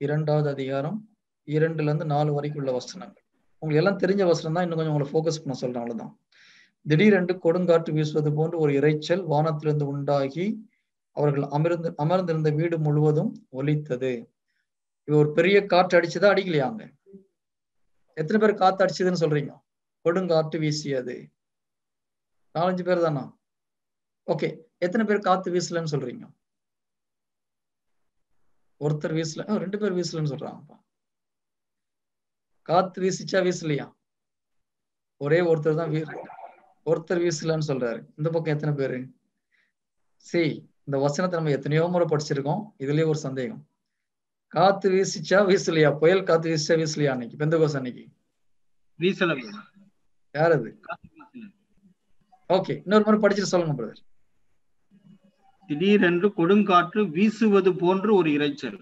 2வது அதிகாரம் 2-4 வரைக்கும் உள்ள வசனங்கள் உங்களுக்கு எல்லாம் தெரிஞ்ச வசனம் தான், இன்னும் கொஞ்சம் உங்களை ஃபோக்கஸ் பண்ண சொல்றேன், அவ்வளவுதான். திடீரென்று கொடுங்காற்று வீசுவது போன்று ஒரு இரைச்சல் வானத்திலிருந்து உண்டாகி அவர்கள் அமர்ந்திருந்த வீடு முழுவதும் ஒலித்தது. இது ஒரு பெரிய காற்று அடிச்சதா அடிக்கலையாங்க? எத்தனை பேர் காத்து அடிச்சதுன்னு சொல்றீங்க? கொடுங்காற்று வீசியது. 4-5 பேர் தானா? ஓகே, எத்தனை பேர் காத்து வீசலன்னு சொல்றீங்க? ஒருத்தர் வீசல, 2 பேர் வீசலன்னு சொல்றாங்கப்பா. காத்து வீசிச்சா வீசலையா? ஒரே ஒருத்தர் தான் ஒருத்தர் வீசலன்னு சொல்றாரு. இந்த பக்கம் எத்தனை பேரு? இந்த வசனத்தை நம்ம எத்தனையோ முறை படிச்சிருக்கோம், இதுலயே ஒரு சந்தேகம். காத்து வீசிச்சா வீசலையா? புயல் காத்து வீசிச்சா வீசலையா? அன்னைக்கு பெந்தகோஸ்து அன்னைக்கு வீசல. யார் அது? ஓகே, இன்னொரு முறை படிச்சுட்டு சொல்லுங்க பிரதர். திடீரென்று கொடுங்காற்று வீசுவது போன்று ஒரு இரைச்சல்.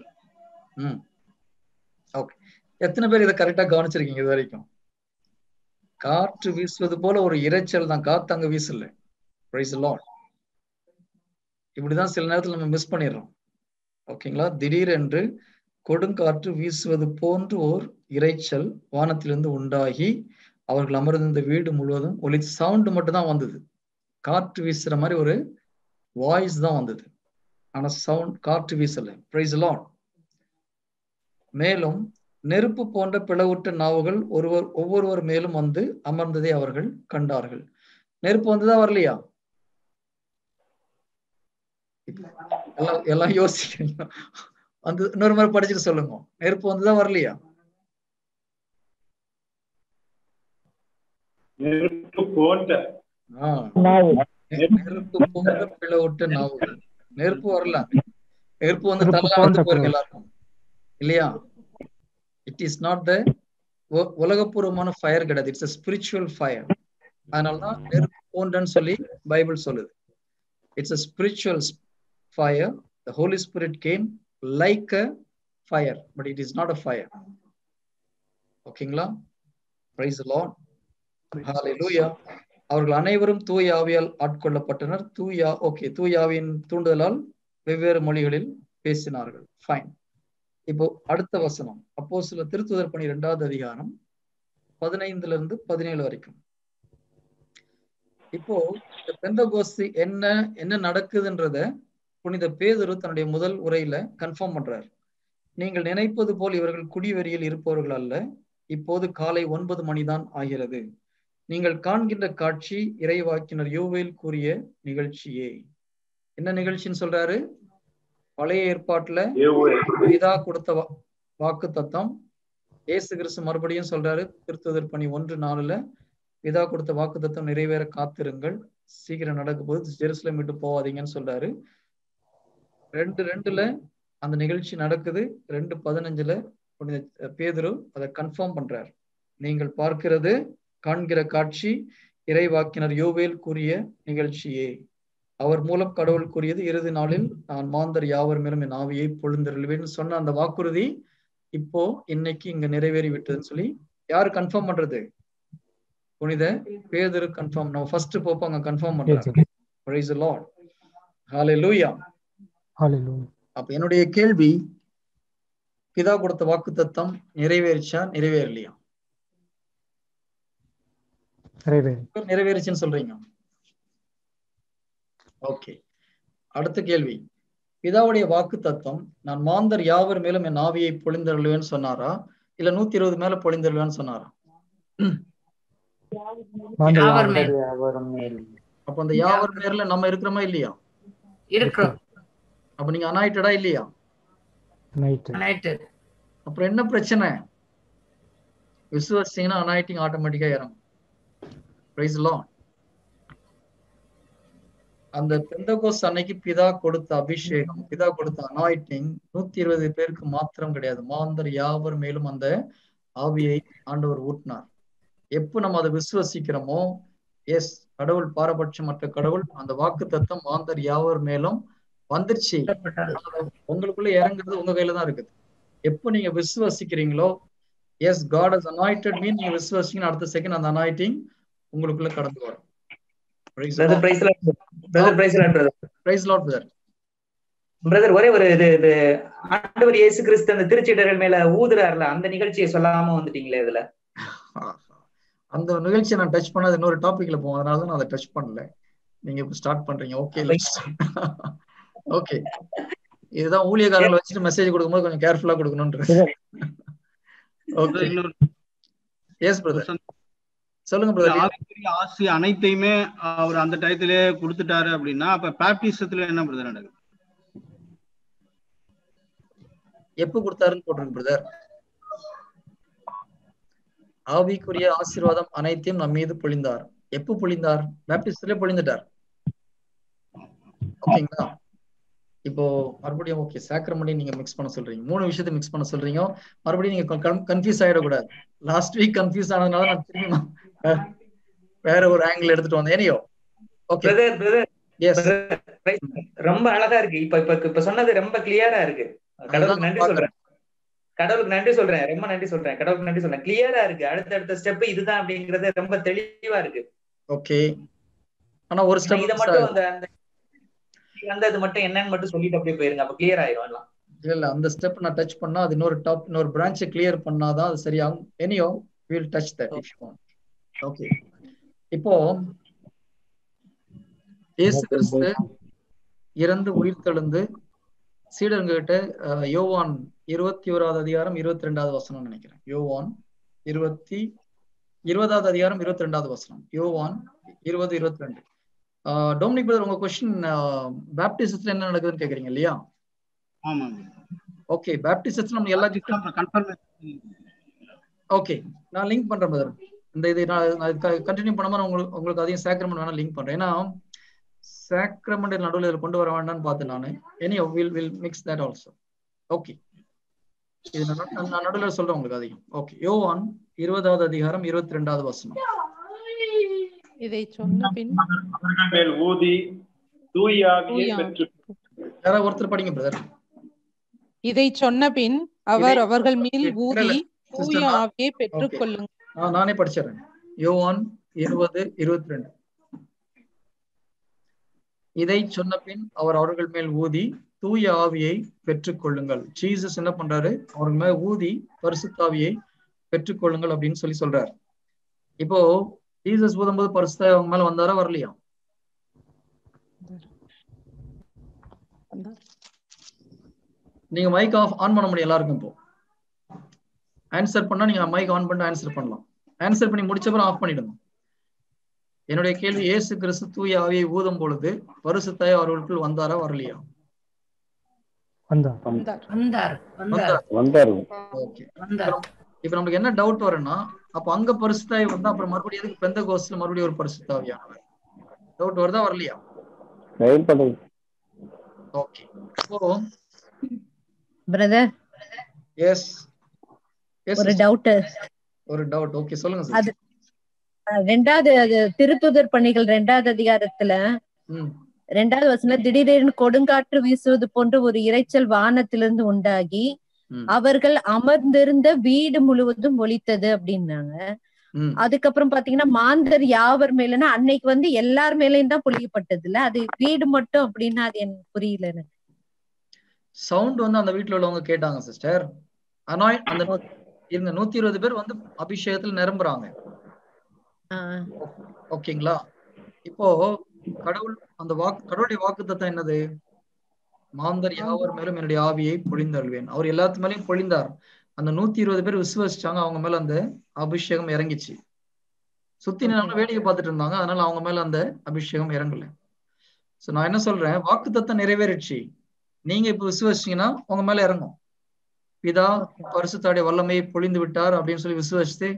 ஓகே, எத்தனை பேர் இதை கரெக்டா கவனிச்சிருக்கீங்க இது வரைக்கும்? காற்று வீசுவது போல ஒரு இரைச்சல் தான், காத்து அங்க வீசல. Price the Lord. இப்படிதான் சில நேரத்துல நம்ம மிஸ் பண்ணிடுறோம். ஓகேங்களா? திடீரென்று கொடுங்காற்று வீசுவது போன்று ஓர் இரைச்சல் வானத்திலிருந்து உண்டாகி அவர்கள் அமர்ந்த வீடு முழுவதும் ஒலி. சவுண்ட் மட்டும் தான் வந்தது, காற்று வீசுற மாதிரி ஒரு வாய்ஸ் தான் வந்தது, ஆனா சவுண்ட், காற்று வீசல. Price the Lord. மேலும் நெருப்பு போன்ற பிளவுற்ற நாவுகள் ஒவ்வொருவர் மேலும் வந்து அமர்ந்ததை அவர்கள் கண்டார்கள். நெருப்பு வந்ததா வரலையா? எல்லாம் யோசிக்கிறீங்க. வந்து இன்னொரு மாதிரி படிச்சுட்டு சொல்லுங்க, நெருப்பு வந்ததா வரலையா? நெருப்பு போன்ற பிளவுற்ற நாவுகள். நெருப்பு வரல, நெருப்பு வந்து தள்ளா வந்து போயிருங்க எல்லாருக்கும், இல்லையா? இட் இஸ் நாட் த உலகப்பூர்வமான ஃபயர் கிடையாது, இட்ஸ் a spiritual fire. அதனாலதான் நெருப்பு போன்றன்னு சொல்லி பைபிள் சொல்லுது. It's a spiritual fire. The Holy Spirit came like a fire, but it is not a fire. ஓகேங்களா? Praise the Lord. Hallelujah. அவர்கள் அனைவரும் தூய ஆவியால் ஆட்கொள்ளப்பட்டனர். தூய ஆவியின் தூண்டுதலால் வெவ்வேறு மொழிகளில் பேசினார்கள். ஃபைன். இப்போ அடுத்த வசனம், அப்போஸ்தலர் திருத்தூதர் பணி 2வது அதிகாரம் 15-17 வரைக்கும். இப்போ இந்த பெந்தகோஸ்து என்ன நடக்குதுன்றத புனித பேதுரு தன்னுடைய முதல் உரையில கன்ஃபார்ம் பண்றார். நீங்கள் நினைப்பது போல் இவர்கள் குடிவெறியில் இருப்பவர்கள் அல்ல, இப்போது காலை 9 மணிதான் ஆகிறது. நீங்கள் காண்கின்ற காட்சி இறைவாக்கினர் யோவேல் கூறிய நிகழ்ச்சியே. என்ன நிகழ்ச்சின்னு சொல்றாரு? பழைய ஏற்பாட்டுல பிதா கொடுத்த வாக்கு தத்தம் இயேசு கிறிஸ்து மறுபடியும் சொல்றாரு. திருத்தூதர் பணி 1:4 பிதா கொடுத்த வாக்கு தத்தம் நிறைவேற காத்திருங்கள், சீக்கிரம் நடக்கும் போது ஜெருசலேம் விட்டு போவாதீங்கன்னு சொல்றாரு. 2:2 அந்த நிகழ்ச்சி நடக்குது. 2:15 புனித பேதுரு அதை கன்ஃபார்ம் பண்றார். நீங்கள் காண்கிற காட்சி இறைவாக்கினர் யோவேல் கூறிய நிகழ்ச்சியே. அவர் மூலம் கடவுள் கூறியது, இறுதி நாளில் நான் மாந்தர் யாவர் மேலும் என் ஆவியை பொழிந்தருள்வேன்னு சொன்ன அந்த வாக்குறுதி இப்போ இன்னைக்கு இங்க நிறைவேறி விட்டதுன்னு சொல்லி யாரு கன்ஃபார்ம் பண்றது? புனித பேதுரு கன்ஃபார்ம். நம்ம ஃபர்ஸ்ட் போப்போ அங்க கன்ஃபார்ம் பண்றாங்க. Praise the Lord. Hallelujah. Hallelujah. அப்ப என்னுடைய கேள்வி, பிதா கொடுத்த வாக்குத்தத்தம் நிறைவேறிச்சா நிறைவேறலையா? நிறைவேறிச்சுன்னு சொல்றீங்க. ஓகே, அடுத்த கேள்வி, பிதாவுடைய வாக்குத்தத்தம் நான் மாந்தர் யாவர் மேலும் என் ஆவியை பொழிந்தருள்வேன்னு சொன்னாரா இல்ல 120 மேல பொழிந்தருள்வேன்னு சொன்னாரா? அப்ப அந்த யாவர் மேல நம்ம இருக்கிறோமா இல்லையா? இருக்கிறோம். அப்ப நீங்க அனாயிட்டடா இல்லையா? அப்புறம் என்ன பிரச்சனை? விசுவாசிங்கன்னா அனாயிட்டிங் ஆட்டோமேட்டிக்கா இறங்கும். Price the Lord. அந்த பெந்தகோஸ்து அன்னைக்கு பிதா கொடுத்த அபிஷேகம், பிதா கொடுத்த அனாயிட்டிங் 120 பேருக்கு மாத்திரம் கிடையாது, மாந்தர் யாவர் மேலும் அந்த ஆவியை ஆண்டவர் ஊட்டினார். எப்ப நம்ம அதை விசுவசிக்கிறோமோ, எஸ், கடவுள் பாரபட்சமற்ற கடவுள், அந்த வாக்கு தத்தம் மாந்தர் யாவர் மேலும் வந்துருச்சு. உங்களுக்குள்ள இறங்குறது உங்க கையில தான் இருக்குது. எப்ப நீங்க விசுவசிக்கிறீங்களோ, S, God has anointed me, நீங்க விசுவசிங்க, அடுத்த செகண்ட் அந்த அனாயிட்டிங் உங்களுக்குள்ள கடந்து வரும். ஒரே ஒரு இது ஆண்டவர் இயேசு கிறிஸ்து அந்த திருச்சீடர்கள் மேல ஊதுறாருல, அந்த நிகழ்ச்சியை சொல்லாம வந்துட்டீங்களே இதுல. அந்த நிகழ்ச்சியை நான் டச் பண்ணாத இன்னொரு டாபிக்ல போவோம், அதனால நான் அதை டச் பண்ணல. நீங்க இப்ப ஸ்டார்ட் பண்றீங்க. ஓகே ஓகே, இதுதான் ஊழியக்காரங்களை வச்சுட்டு மெசேஜ் கொடுக்கும்போது கொஞ்சம் கேர்ஃபுல்லா கொடுக்கணும்ன்றது. ஓகே, எஸ் பிரதர், சொல்லுங்க பிரதர். ஆசி அனைத்தையுமே அவர் அந்த டயத்திலே கொடுத்துட்டாரு அப்படின்னா, அப்ப பேப்டிசத்துல என்ன பிரதர் நடக்குது? எப்ப கொடுத்தாருன்னு போட்டிருக்கு பிரதர். ஆவிக்குரிய ஆசீர்வாதம் அனைத்தையும் நம் மீது பொழிந்தார். எப்ப பொழிந்தார்? பேப்டிசத்துல பொழிந்துட்டார். ஓகேங்களா? இப்போ மறுபடியும் ஓகே, சாக்ரமெண்ட் நீங்க மிக்ஸ் பண்ண சொல்றீங்க, 3 விஷயத்தை மிக்ஸ் பண்ண சொல்றீங்க. மறுபடியும் நீங்க கன்ஃபியூஸ் ஆயிடக்கூடாது. லாஸ்ட் வீக் கன்ஃபியூஸ் ஆனதுனால நான் திரும்பி வேற ஒரு ஆங்கிள் எடுத்துட்டு வந்தேன். ஏனியோ ஓகே ரொம்ப அழகா இருக்கு. இப்ப சொன்னது ரொம்ப கிளியரா இருக்கு. கடவுளுக்கு நன்றி சொல்றேன், கடவுளுக்கு நன்றி சொல்றேன், ரொம்ப நன்றி சொல்றேன், கடவுளுக்கு நன்றி சொல்றேன். கிளியரா இருக்கு. அடுத்த ஸ்டெப் இதுதான் அப்படிங்கறது ரொம்ப தெளிவா இருக்கு. ஓகே, ஆனா ஒரு ஸ்டெப் இத மட்டும் அந்த இது மட்டும் என்னன்னு மட்டும் சொல்லிட்டு அப்படியே போயிருங்க, அப்ப கிளியர் ஆயிரும் எல்லாம். இல்ல, அந்த ஸ்டெப் நான் டச் பண்ணா அது இன்னொரு பிரான்ச் கிளியர் பண்ணாதான் அது சரியாகும். எனியோ we will touch that if you want. Okay, இப்போ இயேசு கிறிஸ்து இறந்து உயிர்த்தெழுந்து சீடர்கிட்ட யோவான் 21வது அதிகாரம் 22வது வசனம் நினைக்கிறேன். யோவான் 20வது அதிகாரம் 22வது வசனம். யோவான் 20:22. டொமினிக் பிரதர், உங்க கொஸ்டின் பேப்டிசத்துல என்ன நடக்குதுன்னு கேக்குறீங்க இல்லையா? ஓகே, பேப்டிசத்துல நம்ம எல்லா ஓகே, நான் லிங்க் பண்றேன் பிரதர். இந்த இது நான் கண்டினியூ பண்ணாம உங்களுக்கு அதையும் சாக்ரமெண்ட் வேணா லிங்க் பண்றேன். ஏன்னா சாக்ரமெண்ட் நடுவில் இதில் கொண்டு வர வேண்டாம்னு பார்த்தேன் நான். Any will mix that also. Okay, இது நான் நடுவில் சொல்றேன் உங்களுக்கு அதையும். ஓகே, யோவான் 20வது அதிகாரம் 22வது வசனம். இதை சொன்ன பின் அவர்கள் மேல் ஊதி தூய ஆவியை பெற்று. யாராவது ஒருத்தர் படிங்க பிரதர். இதை சொன்ன பின் அவர் அவர்கள் மேல் ஊதி தூய ஆவியை பெற்றுக் கொள்ளுங்கள். நானே படிச்சிடறேன். யோவான் 20:22. இதை சொன்ன பின் அவர் அவர்கள் மேல் ஊதி தூய ஆவியை பெற்றுக் கொள்ளுங்கள். ஜீசஸ் என்ன பண்றாரு? அவர்கள் மேல் ஊதி பரிசுத்தாவியை பெற்றுக்கொள்ளுங்கள் அப்படின்னு சொல்றாரு. இப்போ ஜீசஸ் ஊதும்போது பரிசுத்த அவங்க மேல வந்தாரா வரலையா? நீங்க மைக் ஆன் பண்ண முடியும் எல்லாருக்கும். இப்போ ஆன்சர் பண்ணா நீங்க மைக் ஆன் பண்ணிட்டு ஆன்சர் பண்ணலாம். ஆன்சர் பண்ணி முடிச்சப்பறம் ஆஃப் பண்ணிடுங்க. என்னுடைய கேள்வி, இயேசு கிறிஸ்து தூய ஆவியை ஊதும் பொழுது பரிசுத்தாய் அவர்களுக்குள் வந்தாரா வரலையா? இப்ப நமக்கு என்ன டவுட் வரும்னா, அப்ப அங்க பரிசுத்தாய் வந்தா அப்புறம் மறுபடியும் எதுக்கு பெந்தகோஸ்துல மறுபடியும் ஒரு பரிசுத்தாவியானவர்? டவுட் வருதா வரலையா? ஓகே, சோ பிரதர், எஸ் ஒரு டவுட் ஓகே, சொல்லுங்க சார். ரெண்டாவது திருத்துதர் பணிகள் 2வது அதிகாரத்துல 2வது வசனம், திடீரென்று கொடுங்காற்று வீசுவது போன்ற ஒரு இரைச்சல் வானத்திலிருந்து உண்டாகி அவர்கள் அமர்ந்திருந்த வீடு முழுவதும் ஒலித்தது அப்படின்னாங்க. அதுக்கப்புறம் பாத்தீங்கன்னா மாந்தர் யாவர் மேலன்னா அன்னைக்கு வந்து எல்லார் மேலயும் தான் பொழியப்பட்டது இல்ல, அது வீடு மட்டும் அப்படின்னா அது எனக்கு புரியல. எனக்கு சவுண்ட் வந்து அந்த வீட்டுல உள்ளவங்க கேட்டாங்க சிஸ்டர். ஆனா அந்த இருங்க 120 பேர் வந்து அபிஷேகத்துல நிரம்புறாங்க. ஓகேங்களா? இப்போ கடவுள் அந்த கடவுளுடைய வாக்குத்தத்தம் என்னது? மாந்தர் யாவர் மேலும் என்னுடைய ஆவியை பொழிந்தருள்வேன். அவர் எல்லாத்து மேலயும் பொழிந்தார். அந்த 120 பேர் விசுவாசிச்சாங்க, அவங்க மேல அந்த அபிஷேகம் இறங்கிச்சு. சுத்தி நின்று வேடிக்கை பார்த்துட்டு இருந்தாங்க, அதனால அவங்க மேல அந்த அபிஷேகம் இறங்கல. சோ நான் என்ன சொல்றேன், வாக்குத்தத்தம் நிறைவேறிடுச்சு. நீங்க இப்ப விசுவாசிச்சீங்கன்னா உங்க மேல இறங்கும். பிதா பரிசுத்தாடைய வல்லமையை பொழிந்து விட்டார் அப்படின்னு சொல்லி விசுவாசித்து,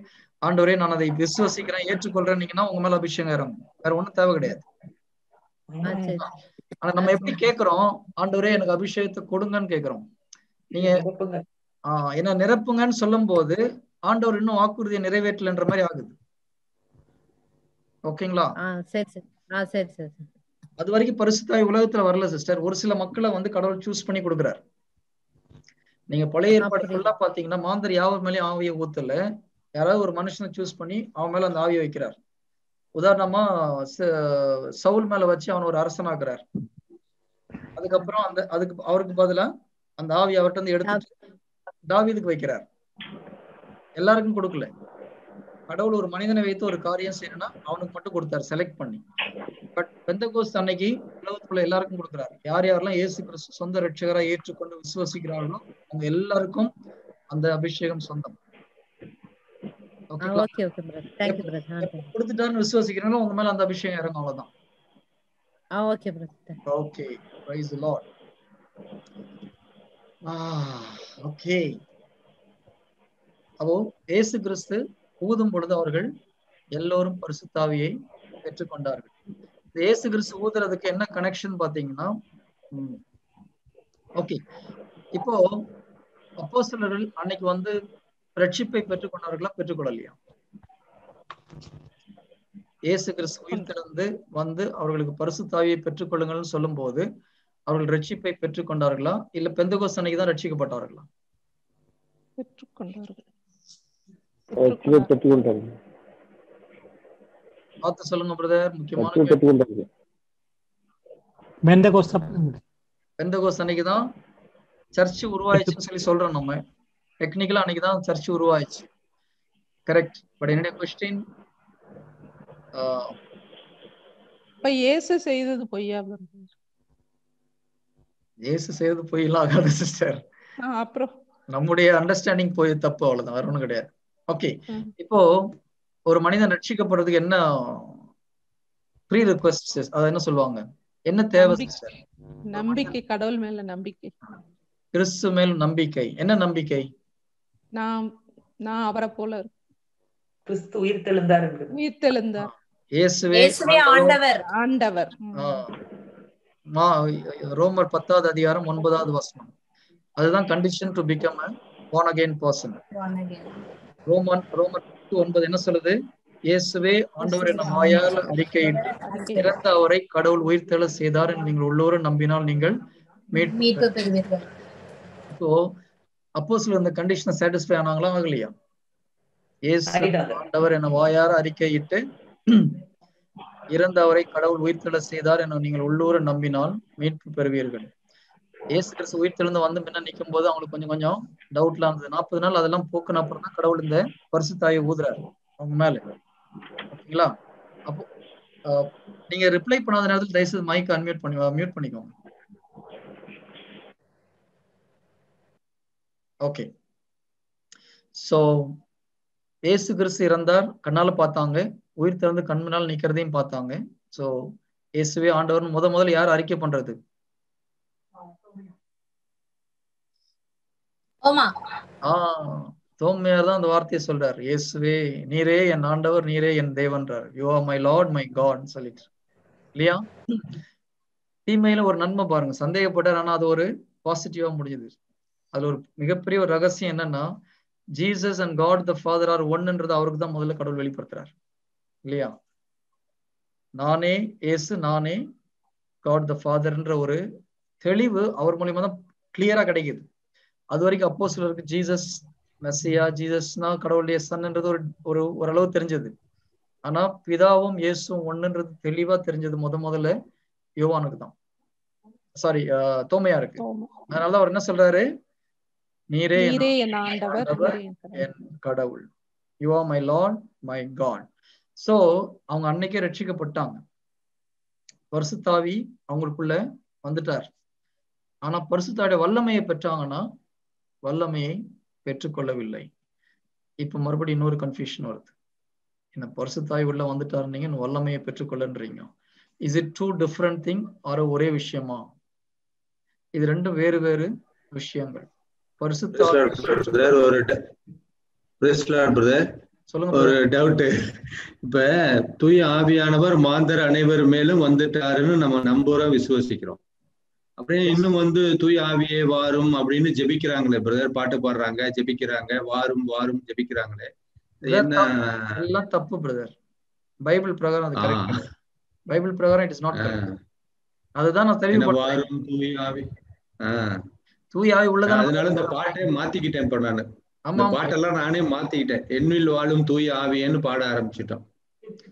ஆண்டவரே நான் அதை விசுவாசிக்கிறேன் ஏற்றுக்கொள்றேன்னீங்கன்னா உங்க மேல அபிஷேகம் இறங்கும். வேற ஒண்ணும் தேவை கிடையாது. ஆனா நம்ம எப்படி கேக்குறோம், ஆண்டவரே எனக்கு அபிஷேகத்தை கொடுங்கன்னு கேக்குறோம். நீங்க என்ன நிரப்புங்கன்னு சொல்லும் போது ஆண்டவர் இன்னும் வாக்குறுதியை நிறைவேற்றலன்ற மாதிரி ஆகுது. ஓகேங்களா? அது வரைக்கும் பரிசுத்தாய் உலகத்துல வரல சிஸ்டர். ஒரு சில மக்களை வந்து கடவுள் சூஸ் பண்ணி கொடுக்குறாரு. நீங்க பழைய ஏற்பாடுகள்ல பாத்தீங்கன்னா மாந்தர் யாவர் மேலேயும் ஆவியை ஊத்தல, யாராவது ஒரு மனுஷனை சூஸ் பண்ணி அவன் மேல அந்த ஆவியை வைக்கிறார். உதாரணமா சவுல் மேல வச்சு அவன் ஒரு அரசனாக்குறார். அதுக்கப்புறம் அவருக்கு பதிலா அந்த ஆவி அவர்கிட்ட இருந்து எடுத்துட்டு தாவீதுக்கு வைக்கிறார். எல்லாருக்கும் கொடுக்கல. கடவுள் ஒரு மனிதனை வைத்து ஒரு காரியம் செய்யணும்னா அவனுக்கு மட்டும் கொடுத்தாரு, செலக்ட் பண்ணி. பட் பெந்தகோஸ்து அன்னைக்கு உலகத்துக்குள்ள எல்லாருக்கும் கொடுக்குறாரு. யார் யாரெல்லாம் இயேசு கிறிஸ்து சொந்த ரட்சகரா ஏற்றுக்கொண்டு விசுவாசிக்கிறார்களோ அவங்க எல்லாருக்கும் அந்த அபிஷேகம் சொந்தம். கொடுத்துட்டாருன்னு விசுவாசிக்கிறீங்களோ உங்க மேல அந்த அபிஷேகம் இறங்கும். அவ்வளவுதான். Okay, praise the Lord. Okay, அப்போ இயேசு கிறிஸ்து ஊதும் பொழுது அவர்கள் எல்லோரும் பரிசுத்தாவியை பெற்றுக்கொண்டார்கள். இயேசு கிறிஸ்து ஊதுறதுக்கு என்ன கனெக்ஷன் பாத்தீங்கன்னா, ஓகே, இப்போ அப்போஸ்தலர்கள் அன்னைக்கு வந்து ரட்சிப்பை பெற்றுக்கொண்டார்களா, பெற்றுக்கொள்ளலையா? இயேசு கிறிஸ்து உயிர்த்தெழுந்து வந்து அவர்களுக்கு பரிசுத்தாவியை பெற்றுக்கொள்ளுங்கள்னு சொல்லும் போது அவர்கள் ரட்சிப்பை பெற்றுக்கொண்டார்களா, இல்ல பெந்தகோஸ்து அன்னைக்கு தான் ரட்சிக்கப்பட்டார்களா? பார்த்து சொல்லுங்க பிரதர். முக்கியமான பெந்தகோஸ்து அன்னைக்கு தான் சர்ச் உருவாயிச்சுன்னு சொல்லி சொல்றோம். நம்ம டெக்னிக்கலா அன்னைக்கு தான் சர்ச் உருவாயிச்சு. கரெக்ட். பட் என்னுடைய क्वेश्चन, இயேசு செய்தது பொய்யா? இயேசு செய்தது பொய்யெல்லாம் ஆகாது சிஸ்டர். அப்புறம் நம்முடைய அண்டர்ஸ்டாண்டிங் போய் தப்பு, அவ்வளவுதான், வேற ஒண்ணும் கிடையாது. ஓகே, இப்போ ஒரு மனிதன் ரட்சிக்கப்படுறதுக்கு என்ன ப்ரீ ரிக்வெஸ்ட், அத என்ன சொல்லுவாங்க, என்ன தேவை சிஸ்டர்? நம்பிக்கை, கடவுள் மேல நம்பிக்கை, கிறிஸ்து மேல் நம்பிக்கை. என்ன நம்பிக்கை? நான் அவரை போல கிறிஸ்து உயிர்த்தெழுந்தார். இயேசுவே ஆண்டவர். ஆண்டவர். ரோமர் 10வது அதிகாரம் 9வது வசனம். அதுதான் condition to become a born again person. ரோமர் 9 என்ன சொல்லுது? இயேசுவே ஆண்டவர் என வாயால் அறிக்கையிட்டு இறந்த அவரை கடவுள் உயிர்த்தெழ செய்தார் என்று நீங்கள் உள்ளோரும் நம்பினால் நீங்கள் மீட்பு பெறுவீர்கள். இப்போ அப்போஸ்தலர் இந்த கண்டிஷனை சாட்டிஸ்ஃபை ஆனாங்களா, ஆகலையா? இயேசு ஆண்டவர் என வாயார அறிக்கையிட்டு இறந்த அவரை கடவுள் உயிர்த்தெழ செய்தார் என நீங்கள் உள்ளூர நம்பினால் மீட்பு பெறுவீர்கள். இயேசு கிறிஸ்து உயிர்த்தெழுந்து வந்து முன்ன நிற்கும் போது அவங்களுக்கு கொஞ்சம் கொஞ்சம் டவுட்லாம் இருந்தது. 40 நாள் அதெல்லாம் போக்குன அப்புறம் தான் கடவுள் இந்த பரிசுத்தாயை ஊதுறாரு அவங்க மேல. ஓகேங்களா? அப்போ நீங்க ரிப்ளை பண்ணாத நேரத்தில் தயவுசெய்து மைக் மியூட் பண்ணிக்கோங்க. ஓகே, சோ இயேசு கிறிஸ்து இறந்தார், கண்ணால பார்த்தாங்க, உயிர் திறந்து கண் முன்னால் நிக்கிறதையும் பார்த்தாங்க. சோ இயேசுவே ஆண்டவர் முதல்ல யார் அறிக்கை பண்றது? தோமையார் தான் அந்த வார்த்தையை சொல்றாரு. இயேசுவே நீரே என் ஆண்டவர், நீரே என் தேவன்றார். You are my Lord my God சொல்லிட்டு, இல்லையா? தீமையில ஒரு நன்மை பாருங்க, சந்தேகப்பட்டார், ஆனா அது ஒரு பாசிட்டிவா முடிஞ்சது. அதுல ஒரு மிகப்பெரிய ஒரு ரகசியம் என்னன்னா, Jesus and God the Father are ஒன்ன்றது அவருக்கு தான் முதல்ல கடவுள் வெளிப்படுத்துறாரு, இல்லையா? நானே இயேசு, நானே காட் த ஃபாதர்ன்ற ஒரு தெளிவு அவர் மூலியமா தான் கிளியரா கிடைக்குது. அது வரைக்கும் அப்போஸ்தலருக்கு ஜீசஸ் மெஸ்ஸியா, ஜீசஸ்னா கடவுளுடைய சன்ன்றது ஒரு ஓரளவு தெரிஞ்சது. ஆனா பிதாவும் இயேசுவும் ஒண்ணுன்றது தெளிவா தெரிஞ்சது முதல்ல யோவானுக்கு தான், சாரி தோமையா இருக்கு. அதனாலதான் அவர் என்ன சொல்றாரு, நீரே என் ஆண்டவர், என் கடவுள், you are my Lord my God. So அவங்க அன்னைக்கே ரட்சிக்கப்பட்டாங்க, பரிசுத்தாவி அவங்களுக்குள்ள வந்துட்டார். ஆனா பரிசுத்தாவுடைய வல்லமையை பெற்றாங்கன்னா வல்லமையை பெற்றுக்கொள்ளவில்லை. இப்ப மறுபடியும் இன்னொரு கன்ஃபியூஷன் வருது, என்ன பரிசுத்தாய் உள்ள வந்துட்டாரு, நீங்க வல்லமையை பெற்றுக்கொள்ளன்றீங்க. Is it two different thing or ஒரே விஷயமா? இது ரெண்டும் வேறு வேறு விஷயங்கள். ஒரு டவுட், இப்ப தூய ஆவியானவர் மாந்தர் அனைவர் மேலும் வந்துட்டாருன்னு நம்ம நம்புறோம், விசுவசிக்கிறோம். அப்படியே இன்னும் தூய ஆவியே வாரும் அப்படின்னு ஜெபிக்கிறாங்களே பிரதர், பாட்டு பாடுறாங்க, ஜெபிக்கிறாங்க, வாரும் வாரும் ஜெபிக்கிறாங்களே, எல்லாம் தப்பு பிரதர். பைபிள் பிரகாரம் அது கரெக்ட், பைபிள் பிரகாரம் இட் இஸ் நாட் கரெக்ட். அதுதான் நான் தெளிவுபடுத்துறேன். தூய ஆவி உள்ளதா, அதனால இந்த பாட்டை மாத்திக்கிட்டேன். இப்ப நானு அந்த பாட்டெல்லாம் நானே மாத்திக்கிட்டேன். எண்ணில் வாழும் தூய ஆவியன்னு பாட ஆரம்பிச்சுட்டோம்.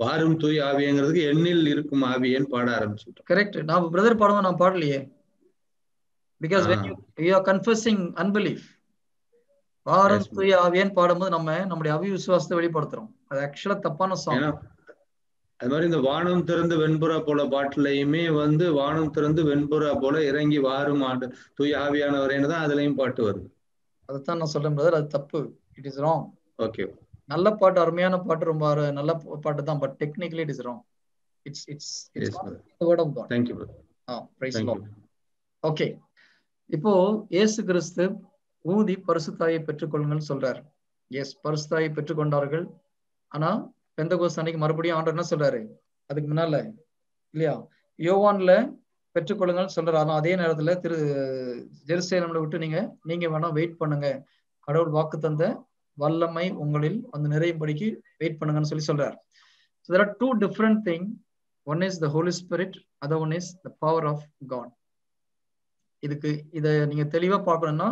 வாரும் தூய ஆவியங்கிறதுக்கு எண்ணில் இருக்கும் ஆவியன்னு பாட ஆரம்பிச்சுட்டோம். கரெக்ட். நான் பிரதர் பாடுவோம், நான் பாடலையே. Because when you are confessing unbelief, வாரும் தூய ஆவியன்னு பாடும்போது நம்முடைய அவிசுவாசத்தை வெளிப்படுத்துறோம். அது ஆக்சுவலா தப்பான சாங். அது மாதிரி இந்த வானம் திறந்து வெண்புறா போல பாட்டுலயுமே வானம் திறந்து வெண்புறா போல இறங்கி வாரும் ஆண்டு தூய ஆவியானவரேன்னு தான் அதுலயும் பாட்டு வருது. அதுதான் நான் சொல்றேன் பிரதர், அது தப்பு. It is wrong. ஓகே, நல்ல பாட்டு, அருமையான பாட்டு, ரொம்ப நல்ல பாட்டு தான், but technically it is wrong. It's the word of God. Thank you brother. Praise the Lord. Okay, இப்போ இயேசு கிறிஸ்து ஊதி பரிசுத்தாயை பெற்றுக்கொள்ளுங்கள் சொல்றாரு. எஸ், பரிசுத்தாயை பெற்றுக்கொண்டார்கள். ஆனா பெந்தகோஸ்து அன்னைக்கு மறுபடியும் ஆண்டவர் என்ன சொல்றாரு, அதுக்கு முன்னால இல்லையா, யோவான்ல பெற்றுக்கொள்ளுங்கள் சொல்றாரு. ஆனா அதே நேரத்துல ஜெருசலேம்ல விட்டு நீங்க வேணா வெயிட் பண்ணுங்க, கடவுள் வாக்கு தந்த வல்லமை உங்களில் நிறையும்படிக்கு வெயிட் பண்ணுங்கன்னு சொல்றாரு. So there are two different things. One is the Holy Spirit, other one is the power of God. இத நீங்க தெளிவா பார்க்கணும்னா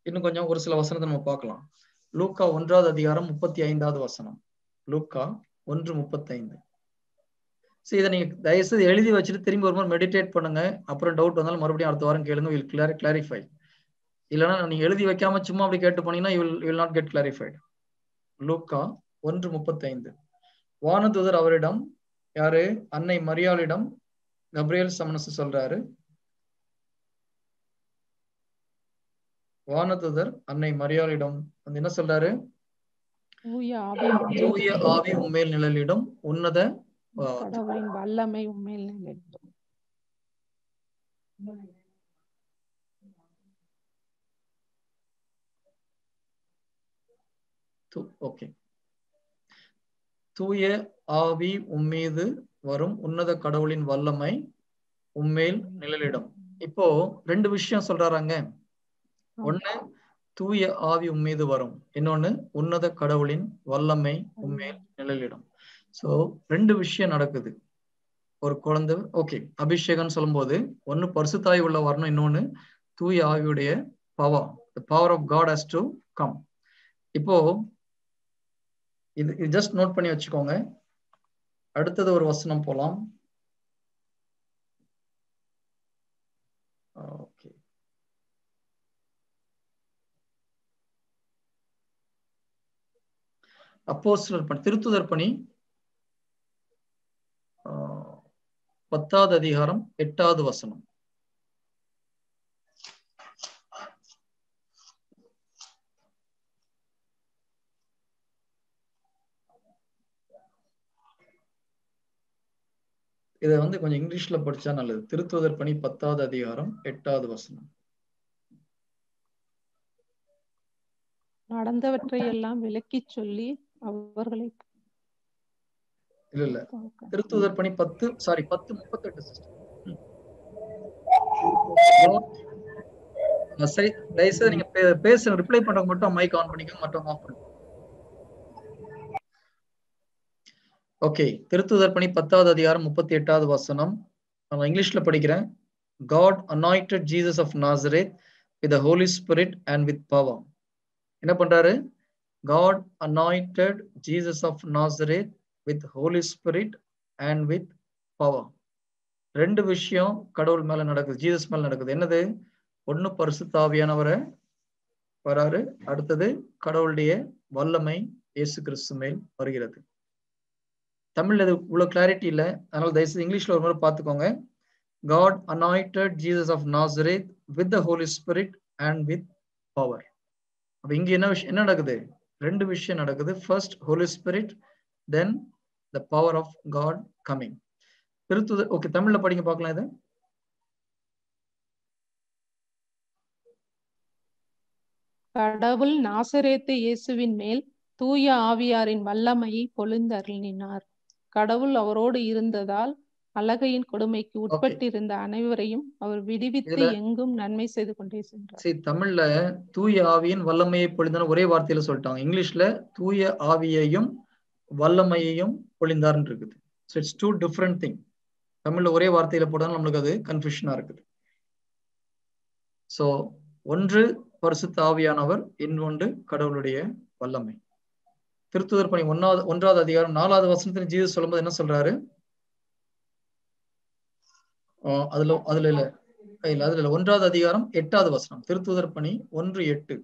இன்னும் கொஞ்சம் ஒரு சில வசனத்தை நம்ம பார்க்கலாம். லூக்கா 1வது அதிகாரம் 35வது வசனம். லூக்கா 1:35. சரி, இதை நீங்க தயவுசெய்து எழுதி வச்சுட்டு திரும்பி ஒரு முறை மெடிடேட் பண்ணுங்க. அப்புறம் டவுட் வந்தாலும் மறுபடியும் அடுத்த வாரம் கேளுங்க, வில் கிளாரிஃபை. இல்லைன்னா நீங்க எழுதி வைக்காம சும்மா அப்படி கேட்டு போனீங்கன்னா you will not get clarified. லூக்கா 1:35. வானதூதர் அவரிடம், யாரு, அன்னை மரியாளிடம் கப்ரியேல் சமனசு சொல்றாரு. வானதூதர் அன்னை மரியாளிடம் என்ன சொல்றாரு, தூய ஆவி உம்மேல் நிழலிடும், உன்னத கடவுளின் வல்லமை உம்மேல் நிழலிடும். ஓகே, தூய ஆவி உம்மீது வரும், உன்னத கடவுளின் வல்லமை உம்மேல் நிழலிடும். இப்போ ரெண்டு விஷயம் சொல்றாங்க. ஒண்ணு தூய ஆவி உம்மீது வரும், இன்னொன்னு உன்னத கடவுளின் வல்லமை உம்மேல் நிழலிடும். சோ ரெண்டு விஷயம் நடக்குது. ஒரு குழந்தை, ஓகே, அபிஷேகம் சொல்லும் போது ஒன்னு பரிசுத்தாய் உள்ள வரணும், இன்னொன்னு தூய ஆவியுடைய power, the power of God has to come. இப்போ இது ஜஸ்ட் நோட் பண்ணி வச்சுக்கோங்க. அடுத்தது ஒரு வசனம் போலாம். ஓகே, அப்போஸ்தலர் பணி, திருத்துதர் பணி 10வது அதிகாரம் 8வது வசனம். இதை கொஞ்சம் இங்கிலீஷ்ல படிச்சா நல்லது. திருத்துதர் பணி 10வது அதிகாரம் 8வது வசனம். நடந்தவற்றை எல்லாம் விளக்கி சொல்லி அவர்களை இல்ல திருத்துதர் பணி 10:38. சரி, தயவுசெய்து நீங்க பேச ரிப்ளை பண்றவங்க மட்டும் மைக் ஆன் பண்ணிக்கோங்க, மற்றவங்க ஆஃப் பண்ணுங்க. ஓகே, திருத்துதர் பணி 10வது அதிகாரம் 38வது வசனம். நான் இங்கிலீஷ்ல படிக்கிறேன். God anointed Jesus of Nazareth with the Holy Spirit and with power. என்ன பண்றாரு? God anointed Jesus of Nazareth with Holy Spirit and with power. ரெண்டு விஷயம் கடவுள் மேல நடக்குது, ஜீசஸ் மேல நடக்குது. என்னது? ஒண்ணு பரிசுத்த ஆவியானவரை வராரு, அடுத்தது கடவுளுடைய வல்லமை இயேசு கிறிஸ்து மேல் வருகிறது. தமிழ்ல இது இவ்வளவு கிளாரிட்டி இல்லை, அதனால தயவுசெய்து இங்கிலீஷ்ல ஒரு முறை பார்த்துக்கோங்க. God anointed Jesus of Nazareth with the Holy Spirit and with power. அப்ப இங்க என்ன நடக்குது? ரெண்டு விஷயம் நடக்குது. First Holy Spirit, then the power of God coming. திருத்துதர், ஓகே, தமிழ்ல படிங்க பார்க்கலாம். இது கடவுள் நாசரேத்து இயேசுவின் மேல் தூய ஆவியாரின் வல்லமையை பொழிந்தருளினார். கடவுள் அவரோடு இருந்ததால் அலகையின் கொடுமைக்கு உட்பட்டிருந்த அனைவரையும் அவர் விடுவித்து எங்கும் நன்மை செய்து கொண்டே சென்றார். சரி, தமிழ்ல தூய ஆவியின் வல்லமையை பொழிந்தார் ஒரே வார்த்தையில சொல்லிட்டாங்க. இங்கிலீஷ்ல தூய ஆவியையும் வல்லமையையும் பொழிந்தார்ன்னு இருக்குது. So it's two different thing. தமிழ்ல ஒரே வார்த்தையில போட்டாலும் நம்மளுக்கு அது கன்ஃபியூஷனா இருக்குது. சோ ஒன்று பரிசுத்த ஆவியானவர், இன்னொன்று கடவுளுடைய வல்லமை. திருத்துதர் பணி 1வது அதிகாரம் 4வது வசனத்துல ஜீசஸ் சொல்லும்போது என்ன சொல்றாரு? அதுல 1வது அதிகாரம் 8வது வசனம். திருத்துதர் பணி 1:8.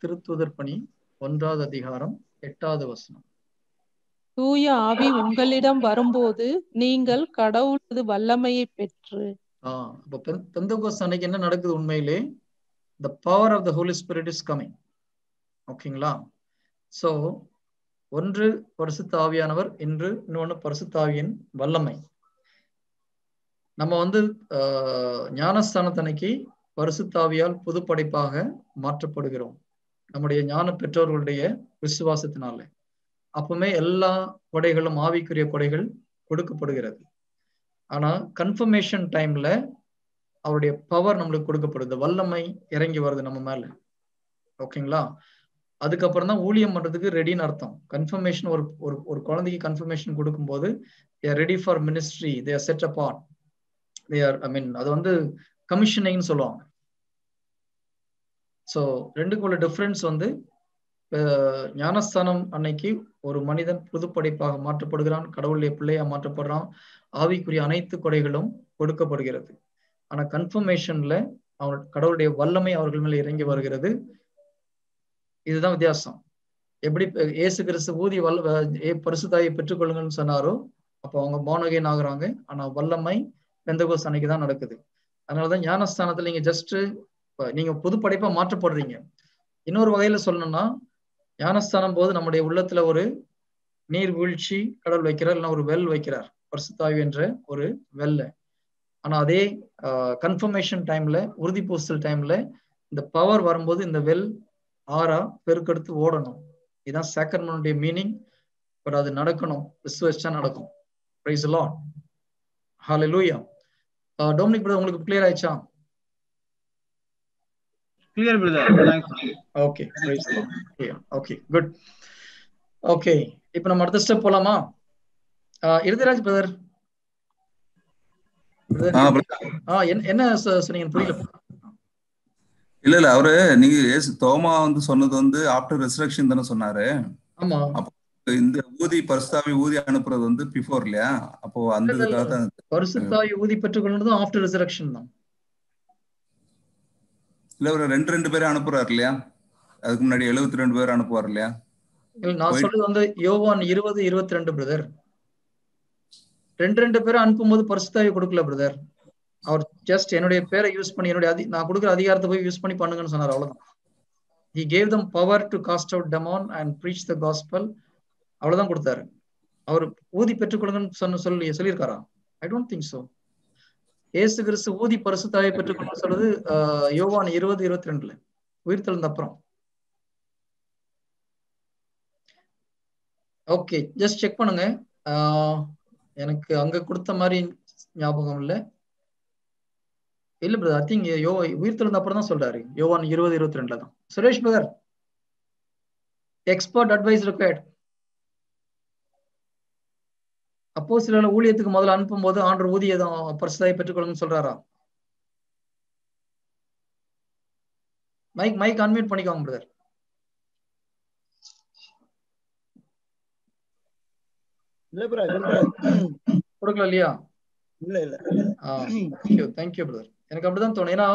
திருத்துதர் பணி 1வது அதிகாரம் 8வது வசனம். தூய ஆவி உங்களிடம் வரும்போது நீங்கள் கடவுளது வல்லமையை பெற்று. பெந்தெகோஸ்து அன்னைக்கு என்ன நடக்குது? உண்மையிலே the power of the Holy Spirit is coming. ஓகேங்களா? சோ ஒன்று பரிசுத்த ஆவியானவர், இன்னொன்னு பரிசுத்த ஆவியின் வல்லமை. நம்ம ஞானஸ்தானத்தன்னைக்கு பரிசுத்த ஆவியால் புது படைப்பாக மாற்றப்படுகிறோம், நம்முடைய ஞான பெற்றோர்களுடைய விசுவாசத்தினால. அப்பவுமே எல்லா கொடைகளும், ஆவிக்குரிய கொடைகள் கொடுக்கப்படுகிறது. ஆனா கன்ஃபர்மேஷன் டைம்ல அவருடைய பவர் நம்மளுக்கு கொடுக்கப்படுது, வல்லமை இறங்கி வருது நம்ம மேல. ஓகேங்களா? அதுக்கப்புறம் தான் ஊழியம் பண்றதுக்கு ரெடின்னு அர்த்தம். கன்ஃபர்மேஷன், ஒரு குழந்தைக்கு கன்ஃபர்மேஷன் கொடுக்கும்போது they are ready for ministry, they are set apart, they are, அது கமிஷனிங்னு சொல்லுவாங்க. ஸோ ரெண்டுக்குள்ள டிஃபரன்ஸ் ஞானஸ்தானம் அன்னைக்கு ஒரு மனிதன் புதுப்படைப்பாக மாற்றப்படுகிறான், கடவுளுடைய பிள்ளையா மாற்றப்படுறான், ஆவிக்குரிய அனைத்து கொடைகளும் கொடுக்கப்படுகிறது. ஆனா கன்ஃபர்மேஷன்ல கடவுளுடைய வல்லமை அவர்கள் மேல இறங்கி வருகிறது. இதுதான் வித்தியாசம். எப்படி இயேசு கிறிஸ்து ஊதி பரிசுத்தாயை பெற்றுக்கொள்ளுங்கன்னு சொன்னாரோ, அப்போ அவங்க born again ஆகுறாங்க. ஆனா வல்லமை பெந்தெகோஸ்து அன்னைக்கு தான் நடக்குது. அதனாலதான் ஞானஸ்தானத்துல நீங்க ஜஸ்ட் நீங்க புதுப்படைப்பா மாற்றப்படுறீங்க. இன்னொரு வகையில சொல்லணும்னா, ஞானஸ்தானம் போது நம்முடைய உள்ளத்துல ஒரு நீர் வீழ்ச்சி கடவுள் வைக்கிறார், இல்லைன்னா ஒரு வெல் வைக்கிறார், பரிசுத்தாவி என்ற ஒரு வெல்ல. ஆனா அதே கன்ஃபர்மேஷன் டைம்ல, உறுதி பூசல் டைம்ல இந்த பவர் வரும்போது இந்த வெல் ஆறா பெருக்கெடுத்து ஓடணும். இதுதான் சாக்ரமென்ட்டைய மீனிங். பட் அது நடக்கணும், விசுவாசிச்சா நடக்கும். Price the Lord, hallelujah. Dominic brother, உங்களுக்கு கிளியர் ஆயிடுச்சா? Clear, brother. Thanks. Okay, praise the Lord. Yeah, okay, good. Okay, இப்போ நம்ம அடுத்த ஸ்டெப் போலாமா? இருதிராஜ் பிரதர், என்ன சொன்னீங்க? புரியல. இல்ல அவரு நீங்க தோமா சொன்னது ஆஃப்டர் ரெசரக்ஷன் தானே சொன்னாரு. ஆமா. அப்போ இந்த ஊதி பரிசுத்தாவி ஊதி அனுப்புறது பிஃபோர் இல்லையா? அப்போ அந்த இதுக்காக தான் பரிசுத்தாவி ஊதி பெற்றுக்கொள்றது ஆஃப்டர் ரெசரக்ஷன் தான். இல்ல ஒரு 2 பேரை அனுப்புறாரு இல்லையா? அதுக்கு முன்னாடி 72 பேர் அனுப்புவார் இல்லையா? இல்ல, நான் சொல்றது யோவான் 20:22 பிரதர். 2 பேரை அனுப்பும்போது பரிசுத்தாவி கொடுக்கல பிரதர். அவர் ஜஸ்ட் என்னுடைய பேரை யூஸ் பண்ணி, நான் கொடுக்குற அதிகாரத்தை போய் யூஸ் பண்ணி பண்ணுங்கன்னு சொன்னார், அவ்வளவுதான். He gave them power to cast out demon and preach the gospel. அவ்வளவுதான் கொடுத்தாரு. அவர் ஊதி பெற்றுக்கொள்ளுங்கன்னு சொல்லியிருக்காரா? I don't think so. இயேசு கிறிஸ்து ஊதி பரிசுத்தாவை பெற்றுக்கொள்ள சொல்றது யோவான் 20:22 உயிர்த்தெழுந்த அப்புறம். ஓகே, ஜஸ்ட் செக் பண்ணுங்க. எனக்கு அங்க கொடுத்த மாதிரி ஞாபகம் இல்ல பிரதர். ஐ திங்க் உயிர்த்தெழுந்த அப்புறம் தான் சொல்றாரு, யோவான் 20:22 தான். Suresh brother, expert advice required. அப்போஸ்தலர்களை ஊழியத்துக்கு முதல்ல அனுப்பும் போது ஆண்டவர் ஊதியம் பரிசுத்தாவியை பெற்றுக்கொள்ளுங்கன்னு சொல்றாரா? மைக் அன்மியூட் பண்ணிக்கோங்க பிரதர். இல்ல பிரதர் கொடுக்கல இல்லையா? இல்ல. Thank you brother. எனக்கு அப்படிதான் தோணும். ஏன்னா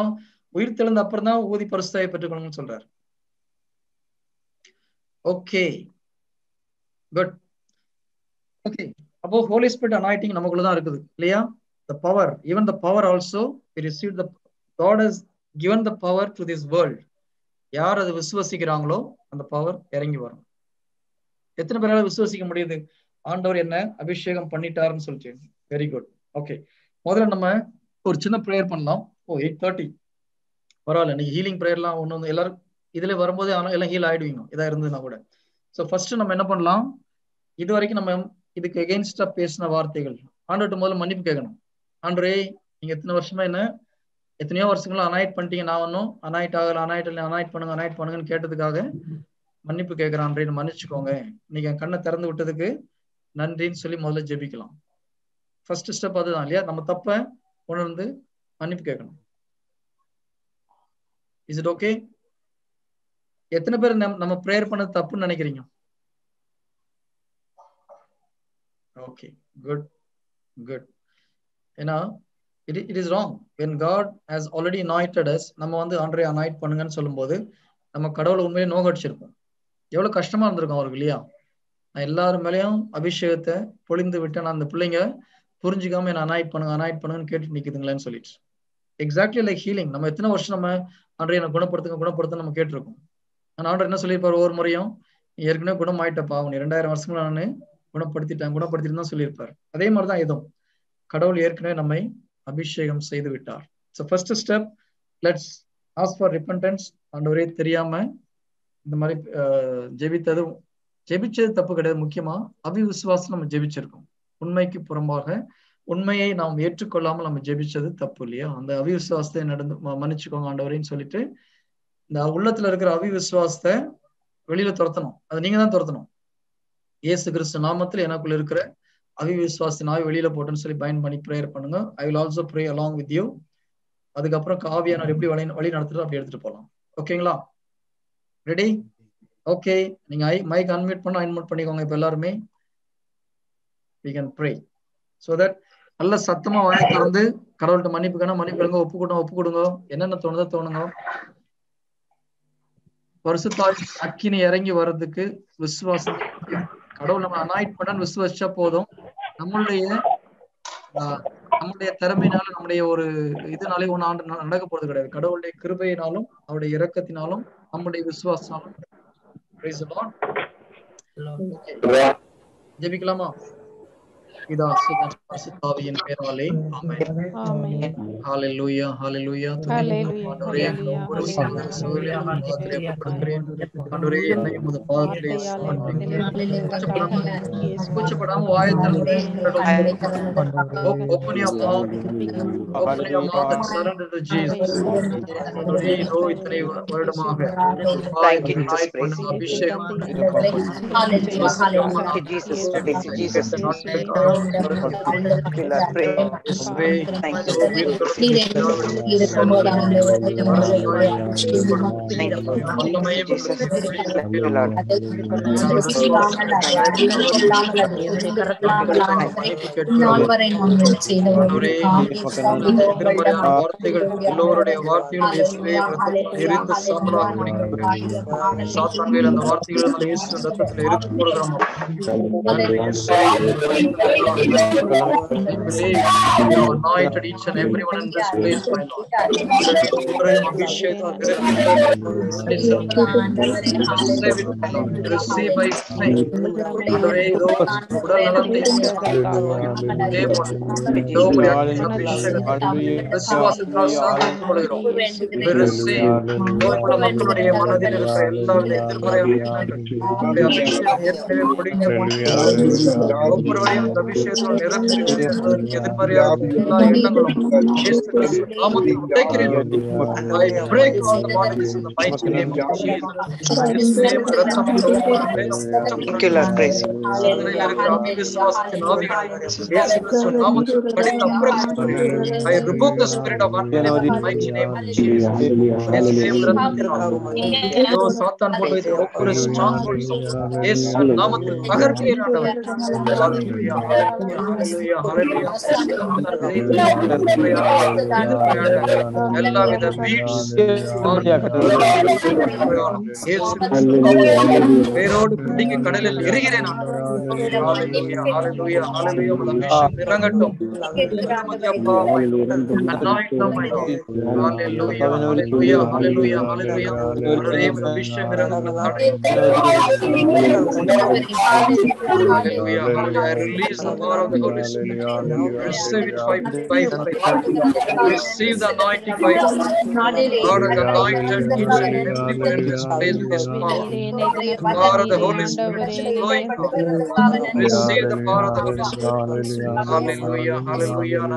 உயிர் தெழுந்த அப்புறம் தான் ஊதி பரிசுத்தாவியை பெற்றுக்கொள்ளுங்கன்னு சொல்றாரு. Okay, good. ஓகே, அப்போ ஹோலி ஸ்பிரிட் அனாயிட்டிங் நமக்குள்ளதான் இருக்குது இல்லையா? The power, even the power also we received the God has given the power to this world. யார் அதை விசுவசிக்கிறாங்களோ அந்த பவர் இறங்கி வரும். எத்தனை பேரால விசுவசிக்க முடியுது ஆண்டவர் என்ன அபிஷேகம் பண்ணிட்டாருன்னு சொல்லிட்டு? Very good. ஓகே, முதல்ல நம்ம ஒரு சின்ன ப்ரேயர் பண்ணலாம். 8:30 பரவாயில்ல. இன்னைக்கு ஹீலிங் ப்ரேயர்லாம் ஒன்று எல்லாரும் இதுல வரும்போதே ஆனால் எல்லாம் ஹீல் ஆயிடுவீங்க இதா இருந்ததுன்னா கூட. ஸோ ஃபர்ஸ்ட் நம்ம என்ன பண்ணலாம், இது வரைக்கும் நம்ம இதுக்கு எகெயின்ஸ்டா பேசின வார்த்தைகள் ஆண்டவர்கிட்ட முதல்ல மன்னிப்பு கேட்கணும். ஆண்டரே, நீங்க எத்தனை வருஷமா என்ன எத்தனையோ வருஷங்களா அனாய்ட் பண்ணிட்டீங்க, நான் ஒன்றும் அனாய்ட் ஆகல, அனாய்ட் பண்ணுங்கன்னு கேட்டதுக்காக மன்னிப்பு கேட்கிறேன் ஆண்டரே, மன்னிச்சுக்கோங்க, இன்னைக்கு என் கண்ணை திறந்து விட்டதுக்கு நன்றின்னு சொல்லி முதல்ல ஜெபிக்கலாம். ஃபர்ஸ்ட் ஸ்டெப் அதுதான் இல்லையா? நம்ம தப்ப உணர்ந்து மன்னிப்பு கேட்கணும். Is it okay? எத்தனை பேர் நம்ம ப்ரேயர் பண்ணது தப்புன்னு நினைக்கிறீங்க? Okay, good good. ஏன்னா it is wrong when God has already anointed us. நம்ம வந்து ஆண்டரே அனாய்ட் பண்ணுங்கன்னு சொல்லும்போது நம்ம கடவுளை உண்மையிலே நோகடிச்சிருப்போம். எவ்வளவு கஷ்டமா இருந்திருக்கும் அவருக்கு இல்லையா? நான் எல்லாரும் மேலேயும் அபிஷேகத்தை பொழிந்து விட்டேன், நான் அந்த பிள்ளைங்க புரிஞ்சுக்காம என்ன அனாய்ட் பண்ணுங்கன்னு கேட்டு நிக்குதுங்களேன்னு சொல்லிட்டு. Exactly like healing. நம்ம எத்தனை வருஷம் நம்ம ஆண்டரே என்ன குணப்படுத்த நம்ம கேட்டிருக்கோம். ஆனா ஆண்டர் என்ன சொல்லியிருப்பாரு? ஒவ்வொரு முறையும் ஏற்கனவே குணம் ஆயிட்டப்பா, உன் 2000 வருஷங்களா நான் குணப்படுத்திட்டு தான் சொல்லியிருப்பாரு. அதே மாதிரிதான் இதுவும் கடவுள் ஏற்கனவே நம்மை அபிஷேகம் செய்து விட்டார். So first step, let's ask for repentance. ஆண்டவரே, தெரியாம இந்த மாதிரி ஜெபிச்சது தப்பு கிடையாது. முக்கியமா அவிசுவாசம் நம்ம ஜெபிச்சிருக்கோம். உண்மைக்கு புறம்பாக உண்மையை நாம் ஏற்றுக்கொள்ளாமல் நம்ம ஜெபிச்சது தப்பு இல்லையா? அந்த அவிசுவாசத்தை மன்னிச்சுக்கோங்க ஆண்டவரேன்னு சொல்லிட்டு இந்த உள்ளத்துல இருக்கிற அவிசுவாசத்தை வெளியில துரத்தணும். அது நீங்க தான் துரத்தணும். இயேசு கிறிஸ்து நாமத்தில் எனக்குள்ள இருக்கிற அவிசுவாசத்தினாவே வெளியில போட்டுன்னு சொல்லி பயன் பண்ணி ப்ரேயர் பண்ணுங்க. I will also pray along with you. அதுக்கப்புறம் காவியானார் எப்படி வழி நடத்துறோம் அப்படி எடுத்துட்டு போகலாம். ஓகேங்களா? ரெடி? ஓகே, நீங்க மைக் அன்மியூட் பண்ணிக்கோங்க. இப்ப எல்லாருமே we can pray so that நல்ல சத்தமா வாயை திறந்து கடவுள்கிட்ட மன்னிப்புங்க, ஒப்பு கொடுங்க. என்னென்ன தோணுங்க. பரிசுத்தாவி அக்கினி இறங்கி வர்றதுக்கு விசுவாசம். கடவுள் நம்ம அனாய்ட் பண்ண விசுவாசிச்சா போதும். நம்மளுடைய திறமையினால நம்முடைய ஒரு இதனாலே ஒண்ணு ஆண்டு நடக்க போறது கிடையாது. கடவுளுடைய கிருபையினாலும் அவருடைய இரக்கத்தினாலும் நம்முடைய விசுவாசனாலும். ஜெபிக்கலாமா? இதா பரிசுத்தாவியின் பெயராலே ஆமென். ஹalleluya ஹalleluya. ஆண்டவரே, ஆண்டவரே என்னை உமது பாதத்திலே கூச்சப்படாம வாயை திறந்து open your mouth and surrender to Jesus. ஆண்டவரே, இத்தனை வருடமாக அபிஷேகம் எல்லோருடைய வார்த்தைகள் எரிந்து சாம்பலாக சாத்தான்கள் அந்த வார்த்தைகள் ரத்தத்தில் எரித்து போடுகிறோம். Anointed each and everyone in this place, my Lord. Receive by faith. மக்களுடைய மனதில் இருக்கிற எல்லா எதிர்மறையான ஒவ்வொருவரையும் இந்த அபிஷேகத்தால் நிரம்பி எதிர்மறையான எல்லா எண்ணங்களும் இயேசு கிறிஸ்து நாமத்தில் உடைக்கிறேன். I break all the bondages in the mighty name of Jesus. இயேசுவே இரத்தம் அவிசுவாசத்தின் ஆவிகளை இயேசு கிறிஸ்து நாமத்தில் கடிந்து அப்புறப்படுத்துகிறேன். I rebuke the spirit of unbelief in the mighty name of Jesus. இயேசுவே இரத்தத்தினால் சாத்தான் போட்டு வைத்த ஒவ்வொரு strongholds இயேசு நாமத்தில் தகர்க்கிறேன் ஆண்டவரே. ஹalleluya ஹalleluya ஹalleluya ஹalleluya. எல்லாவித வீட்ஸ் வேரோடு பிடிக்க கடலில் எரிகிறேன் ஆண்டவரே. ஹalleluya ஹalleluya ஹalleluya. அபிஷேகம் இறங்கட்டும். anoint them my Lord. ஹalleluya ஹalleluya ஹalleluya ஹalleluya. அபிஷேகம் இறங்கட்டும். Hallelujah, hallelujah. I release the power of the Holy Spirit. Receive it by faith. Receive the anointing by faith. God has anointed each and every one in this place with His power. The power of the Holy Spirit is flowing out. Receive the power of the Holy Spirit. Hallelujah, hallelujah.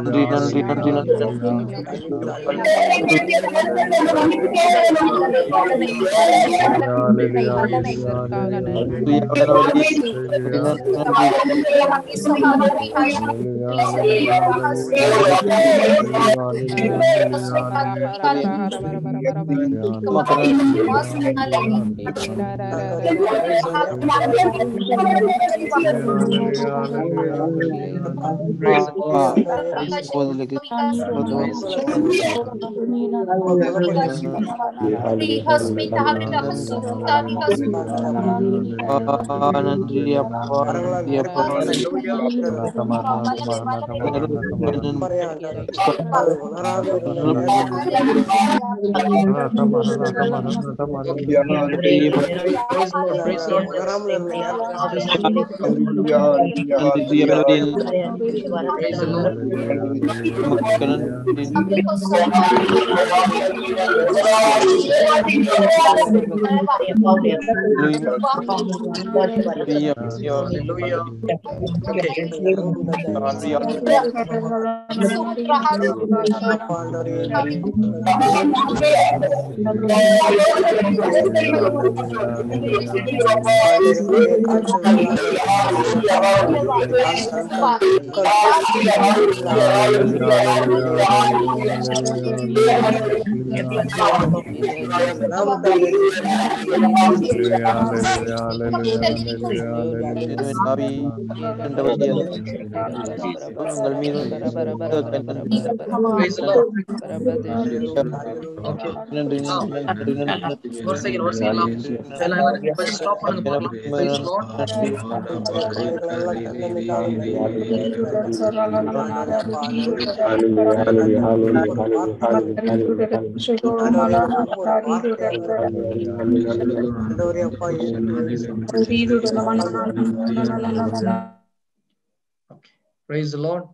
Praise the Lord.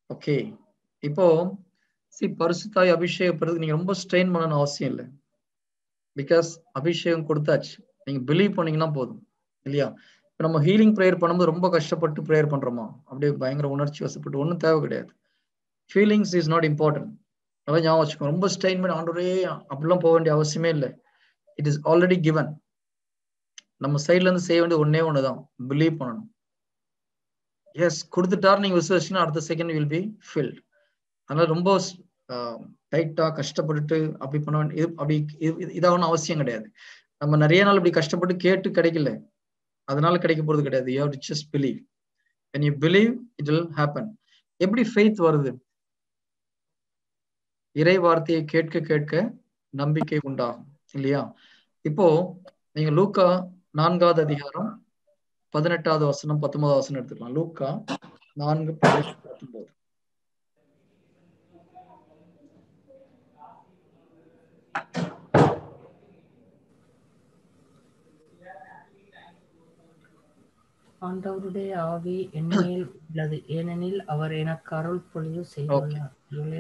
Okay. இப்போ பரிசுத்தாய் அபிஷேகம் பெறுறதுக்கு நீங்க ரொம்ப strain பண்ணணும் அவசியம் இல்லை. Because அபிஷேகம் கொடுத்தாச்சு. நீங்க பிலீவ் பண்ணீங்கன்னா போதும் இல்லையா? இப்ப நம்ம ஹீலிங் ப்ரேயர் பண்ணும்போது ரொம்ப கஷ்டப்பட்டு ப்ரேயர் பண்றோமா? அப்படியே பயங்கர உணர்ச்சி வசப்பட்டு ஒன்றும் தேவை கிடையாது. Feelings is not important. நல்லா ஞாபகம் வச்சுக்கோங்க. ரொம்ப ஸ்ட்ரெயின் பண்ணி ஆண்டவரே அப்படிலாம் போக வேண்டிய அவசியமே இல்லை. It is already given. நம்ம சைட்ல இருந்து செய்ய வேண்டிய ஒன்னே ஒண்ணுதான், பிலீவ் பண்ணணும். எஸ் கொடுத்துட்டாரு நீங்க விசுவாசினா அடுத்த செகண்ட் வில் பி ஃபில்ட். அதனால ரொம்ப டைட்டா கஷ்டப்பட்டுட்டு அப்படி பண்ண வேண்டிய அப்படி இதாகணும் அவசியம் கிடையாது. நம்ம நிறைய நாள் இப்படி கஷ்டப்பட்டு கேட்டு கிடைக்கல, அதனால கிடைக்க போறது கிடையாது. You have to just believe. when you believe it will happen. எப்படி ஃபெய்த் வருது? இறை வார்த்தையை கேட்க கேட்க நம்பிக்கை உண்டாகும் இல்லையா? இப்போ நீங்க லூக்கா 4வது அதிகாரம் 18வது வசனம் 19வது வசனம் எடுத்துக்கலாம். லூக்கா 4:18-19. ஆண்டவருடைய ஆவி என்மேல் உள்ளது, ஏனெனில் அவர் எனக்கு அருள் பொழிவு செய்துள்ளார்.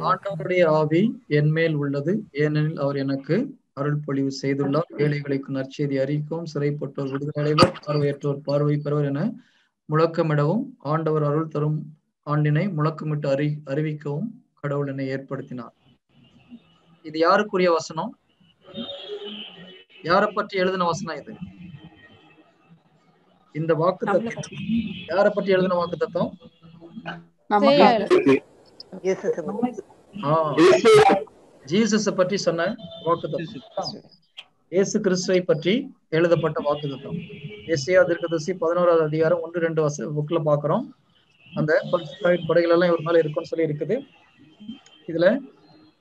ஆண்டவருடைய ஆவி என்மேல் உள்ளது, ஏனெனில் அவர் எனக்கு அருள் பொழிவு செய்துள்ளார். ஏழைகளுக்கு நற்செய்தி அறிவிக்கவும், சிறைப்பட்டோர் விடுதலை அடைவர், பார்வையற்றோர் பார்வை பெறுவர் என முழக்கமிடவும், ஆண்டவர் அருள் தரும் ஆண்டினை முழக்கமிட்டு அறிவிக்கவும் கடவுள் என்னை ஏற்படுத்தினார். இது யாருக்குரிய வசனம்? யாரை பற்றி எழுதின வசனம் இது? இந்த வாக்கு தத்துவம் யாரை பற்றி எழுதின வாக்கு தத்துவம்? ஜீசஸ பற்றி சொன்ன வாக்கு தத்துவம், இயேசு கிறிஸ்துவை பற்றி எழுதப்பட்ட வாக்கு தத்துவம். எஸ்ஏயா தீர்க்கதரிசி 11வது அதிகாரம் 1-2 புக்ல பாக்குறோம். அந்த படைகள் எல்லாம் இவர் மேல இருக்கும்னு சொல்லி இருக்குது. இதுல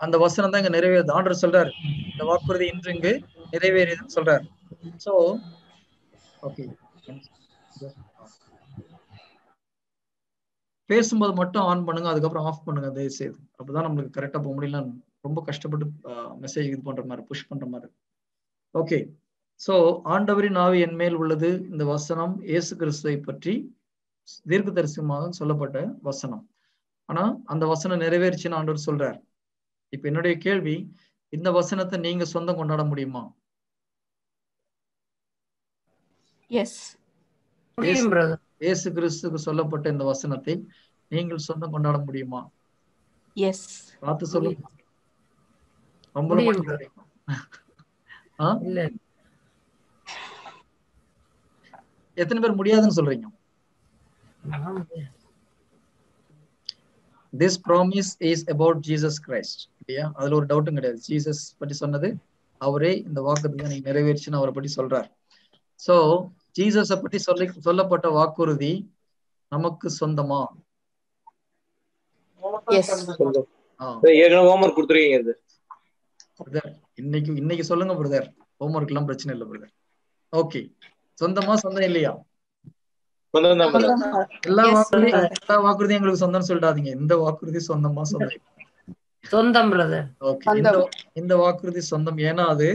அந்த வசனம் தான் இங்க நிறைவேறுது. ஆண்டவர் சொல்றாரு, இந்த வாக்குறுதி இன்று இங்கு நிறைவேறியதுன்னு சொல்றாரு. சோ ஓகே, பேசும்போது மட்டும் ஆன் பண்ணுங்க, அதுக்கப்புறம் ஆஃப் பண்ணுங்க தயவு செய்து. அப்பதான் நம்மளுக்கு கரெக்டா போக முடியல. ரொம்ப கஷ்டப்பட்டு மெசேஜ் இது பண்ற மாதிரி, புஷ் பண்ற மாதிரி. ஓகே, சோ ஆண்டவரின் ஆவி என் மேல் உள்ளது. இந்த வசனம் இயேசு கிறிஸ்துவை பற்றி தீர்க்கதரிசனமாக சொல்லப்பட்ட வசனம். ஆனா அந்த வசனம் நிறைவேறிச்சுன்னு ஆண்டவர் சொல்றார். இப்ப என்னுடைய கேள்வி, இந்த வசனத்தை நீங்க சொந்தம் கொண்டாட முடியுமா? இயேசு கிறிஸ்துக்கு சொல்லப்பட்ட இந்த வசனத்தை நீங்கள் சொந்தம் கொண்டாட முடியுமா? பார்த்து சொல்லுங்க. எத்தனை பேர் முடியாதுன்னு சொல்றீங்க? This promise is about Jesus Christ. இல்லையா? அதுல ஒரு டவுட்டும் கிடையாது. ஜீசஸ் பற்றி சொன்னது அவரே இந்த வாக்குறுதியை நீங்க நிறைவேற்றுன்னு அவரை பற்றி சொல்றார். சோ ஜீசஸ பற்றி சொல்லப்பட்ட வாக்குறுதி நமக்கு சொந்தமா? இன்னைக்கு சொல்லுங்க பிரதர். ஹோம்ஒர்க் எல்லாம் பிரச்சனை இல்லை பிரதர். ஓகே, சொந்தமா சொந்தம் இல்லையா? எல்லா வாக்குறுதியும் எங்களுக்கு சொந்தம் சொல்லிடாதீங்க. இந்த வாக்குறுதி சொந்தமா சொந்தம் பிரதர். ஓகே, இந்த வாக்குறுதி சொந்தம். ஏன்னா அது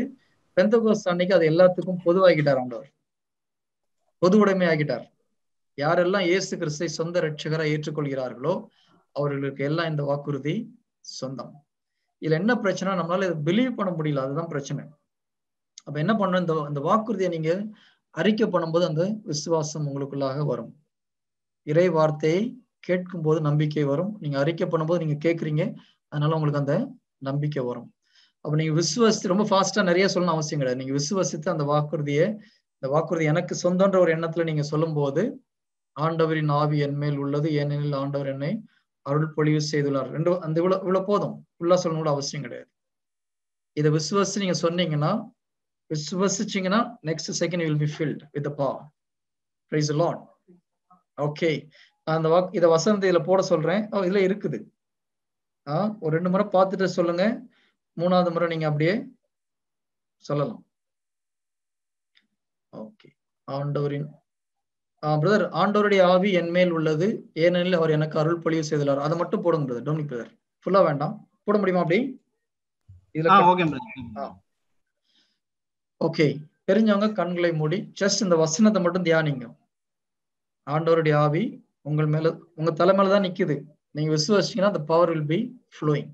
பெந்தெகோஸ்து அன்னைக்கு அது எல்லாத்துக்கும் பொதுவாகிட்டார். ஆண்டவர் பொது உடைமை ஆகிட்டார். யாரெல்லாம் இயேசு கிறிஸ்தை சொந்த ரட்சகரா ஏற்றுக்கொள்கிறார்களோ அவர்களுக்கு எல்லாம் இந்த வாக்குறுதி சொந்தம். இதுல என்ன பிரச்சனை, நம்மளால இதை பிலீவ் பண்ண முடியல. அதுதான் பிரச்சனை. அப்ப என்ன பண்ணணும், இந்த வாக்குறுதியை நீங்க அறிக்கை பண்ணும்போது அந்த விசுவாசம் உங்களுக்குள்ளாக வரும். இறை வார்த்தையை கேட்கும் போது நம்பிக்கை வரும். நீங்க அறிக்கை பண்ணும்போது நீங்க கேட்குறீங்க, அதனால உங்களுக்கு அந்த நம்பிக்கை வரும். அப்ப நீங்க விசுவாசித்து ரொம்ப ஃபாஸ்டா நிறைய சொல்லணும் அவசியம் கிடையாது. நீங்க விசுவாசித்து அந்த வாக்குறுதியை, இந்த வாக்குறுதி எனக்கு சொந்தன்ற ஒரு எண்ணத்துல நீங்க சொல்லும் போது, ஆண்டவரின் ஆவி என் மேல் உள்ளது, ஏனெனில் ஆண்டவர் என்னை அருள் பொழிவு செய்துள்ளார். அந்த இவ்வளவு போதும். ஃபுல்லா சொல்லணும் கூட அவசியம் கிடையாது. இதை விசுவாசி நீங்க சொன்னீங்கன்னா, விசுவசிச்சீங்கன்னா next second will be filled with the power. Praise the Lord. Okay, அந்த இத வசனத்தை இதுல போட சொல்றேன். இதுல இருக்குது. ஒரு 2 முறை பார்த்துட்டு சொல்லுங்க. 3வது முறை நீங்க அப்படியே சொல்லலாம். ஓகே, ஆண்டவரின் பிரதர், ஆண்டவருடைய ஆவி என் மேல் உள்ளது, ஏனெனில் அவர் எனக்கு அருள் பொழிவு செய்துள்ளார். அதை மட்டும் போடுங்க பிரதர். டோன்ட் பிரதர், ஃபுல்லா வேண்டாம். போட முடியுமா அப்படி? இதுல ஓகே, தெரிஞ்சவங்க கண்களை மூடி ஜஸ்ட் இந்த வசனத்தை மட்டும் தியானிங்க. ஆண்டவருடைய ஆவி உங்கள் மேல, உங்க தலை மேலதான் நிக்குது. நீங்க விசுவாசிங்கன்னா the power will be flowing.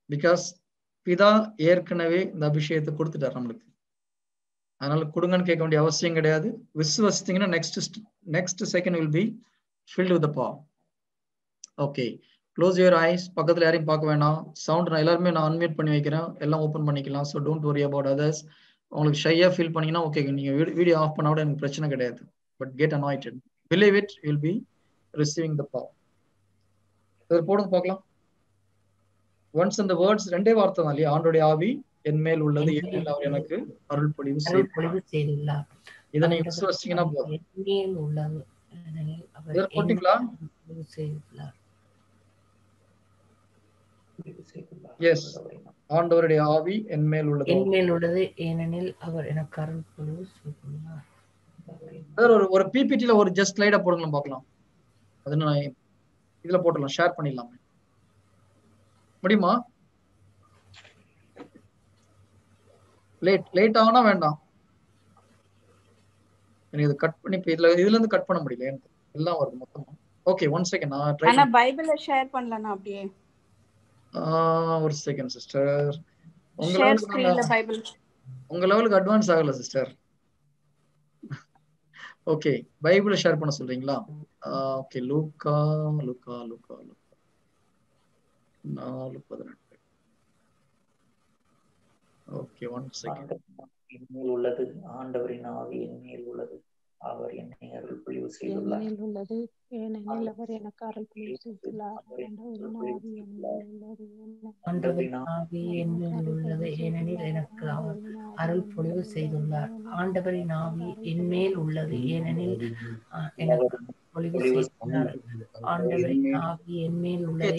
Because பிதா ஏற்கனவே இந்த அபிஷேகத்தை கொடுத்துட்டார் நம்மளுக்கு. அதனால கொடுங்கன்னு கேட்க வேண்டிய அவசியம் கிடையாது. விசுவாசித்தீங்கன்னா next second will be filled with the power. Okay, close your eyes. பக்கத்துல யாரையும் பார்க்க வேணாம். சவுண்ட் நான் எல்லாருமே நான் அன்மியூட் பண்ணி வைக்கிறேன். எல்லாம் ஓப்பன் பண்ணிக்கலாம். So don't worry about others. உங்களுக்கு ஷையா ஃபீல் பண்ணீங்கன்னா ஓகே, நீங்க வீடியோ ஆஃப் பண்ண கூட எனக்கு பிரச்சனை கிடையாது. But get anointed. Believe it, you will be receiving the power. இதை போடுங்க பார்க்கலாம். ஒன்ஸ் இந்த வேர்ட்ஸ் 2 வார்த்தை தான் இல்லையா? ஆண்டோடைய ஆவி என் மேல் உள்ளது, ஏனெனில் அவர் எனக்கு அருள் பொழிவு செய்துள்ளார். இதை நீங்க விசுவாசிங்கன்னா போதும். போட்டீங்களா? எஸ், ஆண்டவருடைய ஆவி என் மேல் உள்ளது, ஏனெனில் அவர் எனக்கு அருள் பொழிவு செய்துள்ளார். ஒரு பிபிடில ஒரு ஜஸ்ட் ஸ்லைடா போடுங்க பார்க்கலாம். அது நான் இதுல போடலாம், ஷேர் பண்ணிடலாம். முடியுமா? லேட் ஆனா வேண்டாம். எனக்கு இது கட் பண்ணி இதுல இருந்து கட் பண்ண முடியல. எனக்கு எல்லாம் வருது மொத்தமா. Okay, 1 second. நான் ட்ரை பண்ண பைபிளை ஷேர் பண்ணலனா அப்படியே. ஒரு செகண்ட் சிஸ்டர். உங்க லெவலுக்கு அட்வான்ஸ் ஆகல சிஸ்டர். ஓகே, பைபிளை ஷேர் பண்ண சொல்றீங்களா? ஓகே, லூக்கா 4:18. Okay, 1 second. என்மேல் உள்ளது, ஆண்டவரின் ஆவி என்மேல் உள்ளது, அவர் என்னை அருள் பொழிவு செய்துள்ளார். என்மேல் உள்ளது, ஏனெனில் அவர் எனக்கு அருள் பொழிவு செய்துள்ளார். ஆண்டவரின் ஆவி என்மேல் உள்ளது, ஏனெனில் எனக்கு அவர் அருள் பொழிவு செய்துள்ளார். ஆண்டவரின் ஆவி என்மேல் உள்ளது, ஏனெனில் எனக்கு பொழிவு செய்துள்ளார். ஆண்டவரின் ஆவி என்மேல் உள்ளது,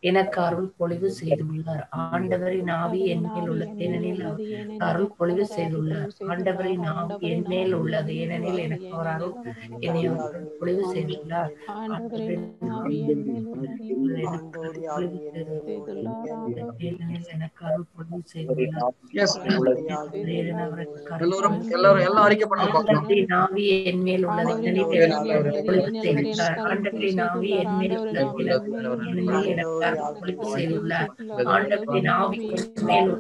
எனக்கு அருள் பொழிவு செய்துள்ளார். ஆண்டவரின் ஆவி என்மேல் உள்ளது, ஏனெனில் அருள் பொழிவு செய்துள்ளார். ஆண்டவரின் ஆவி என்மேல் உள்ளது, ஏனெனில் எனக்கு அவர் அருள் பொழிவு செய்துள்ளார். ஆண்டவரின் ஆவி என்மேல் உள்ளது, ஏனெனில் எனக்கு அருள் பொழிவு செய்துள்ளார். எல்லாரும் அறிக்கை பண்ணுங்க. ஆவி என்மேல் உள்ளது, ஆண்டவரின் ஆவி என்மேல் உள்ளது, எனக்கு அருள் பொழிவு செய்துள்ளார். ஆண்டவரின் ஆவி என்மேல்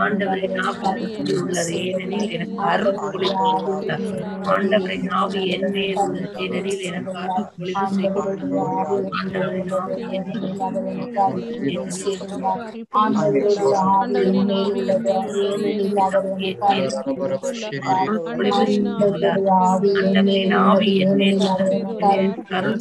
ஆண்டவரின் ஆவி உள்ளது, ஏனெனில் எனக்கு அருள் பொழிவு செய்துள்ளார். ஆண்டவரின் ஆவி என்மேல் உள்ளது, ஏனெனில் எனக்கு அருள் பொழிவு செய்துள்ளார். ஆண்டவரின் ஆவி ஆண்டவருடைய ஆவி என்மேல் உள்ளது, ஏனெனில் அவர் எனக்கு அருள்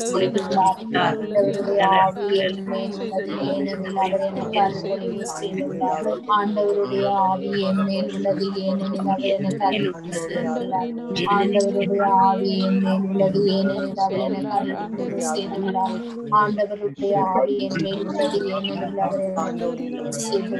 பொழிவு செய்துள்ளார். ஆண்டவருடைய ஆவி என்மேல் உள்ளது, ஏனெனில் அவர் எனக்கு அருள் பொழிவு செய்துள்ளார். ஆண்டவருடைய ஆவி என்மேல் உள்ளது, ஏனெனில் அவர் எனக்கு அருள் பொழிவு செய்துள்ளார். ஆண்டவருடைய ஆவி என்மேல் உள்ளது, ஏனெனில் அவர் எனக்கு அருள் பொழிவு செய்துள்ளார்.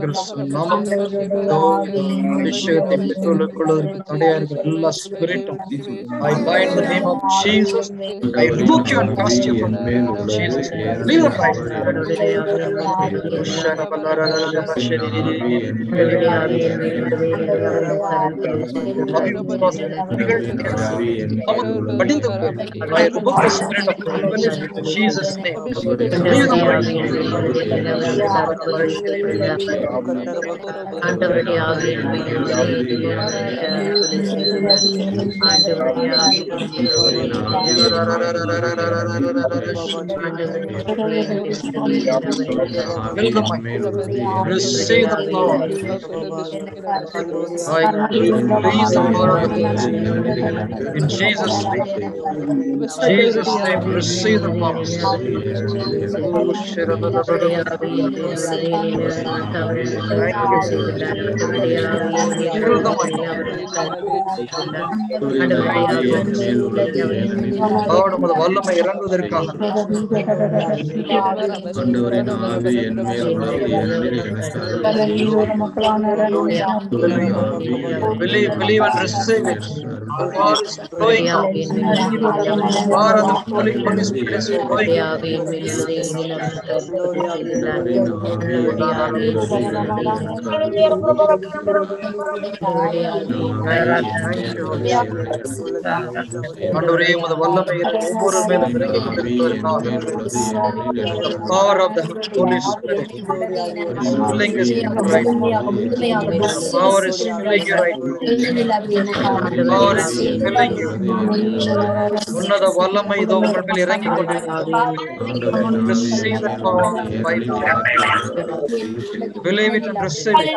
ஆண்டவருடைய ஆவி அபிஷேகத்தை பெற்றுக்கொள்வதற்கு தடையா இருக்கிற எல்லா ஸ்பிரிட்டும் I bind the name of Jesus. I rebuke you and cast you from Jesus. Leave the Christ. I rebuke the spirit of rebellion in Jesus' name. Leave the Christ. Receive the power. I release the power in Jesus' name. Jesus' name, receive the power. வல்லமை இறங்குவதற்காக believe and receive it. The power is flowing out. The power of the Holy Spirit is flowing out. ஆண்டவரே, உமது வல்லமை ஒவ்வொரு மேலும் இறங்கி கொண்டிருப்பதற்காக the power of the Holy Spirit filling this right now. The power is filling you right now. The power is filling you. உன்னத வல்லமை இதோ உங்கள் மேல் இறங்கி கொண்டிருக்கிறது. Receive the power by faith. Believe it and receive it.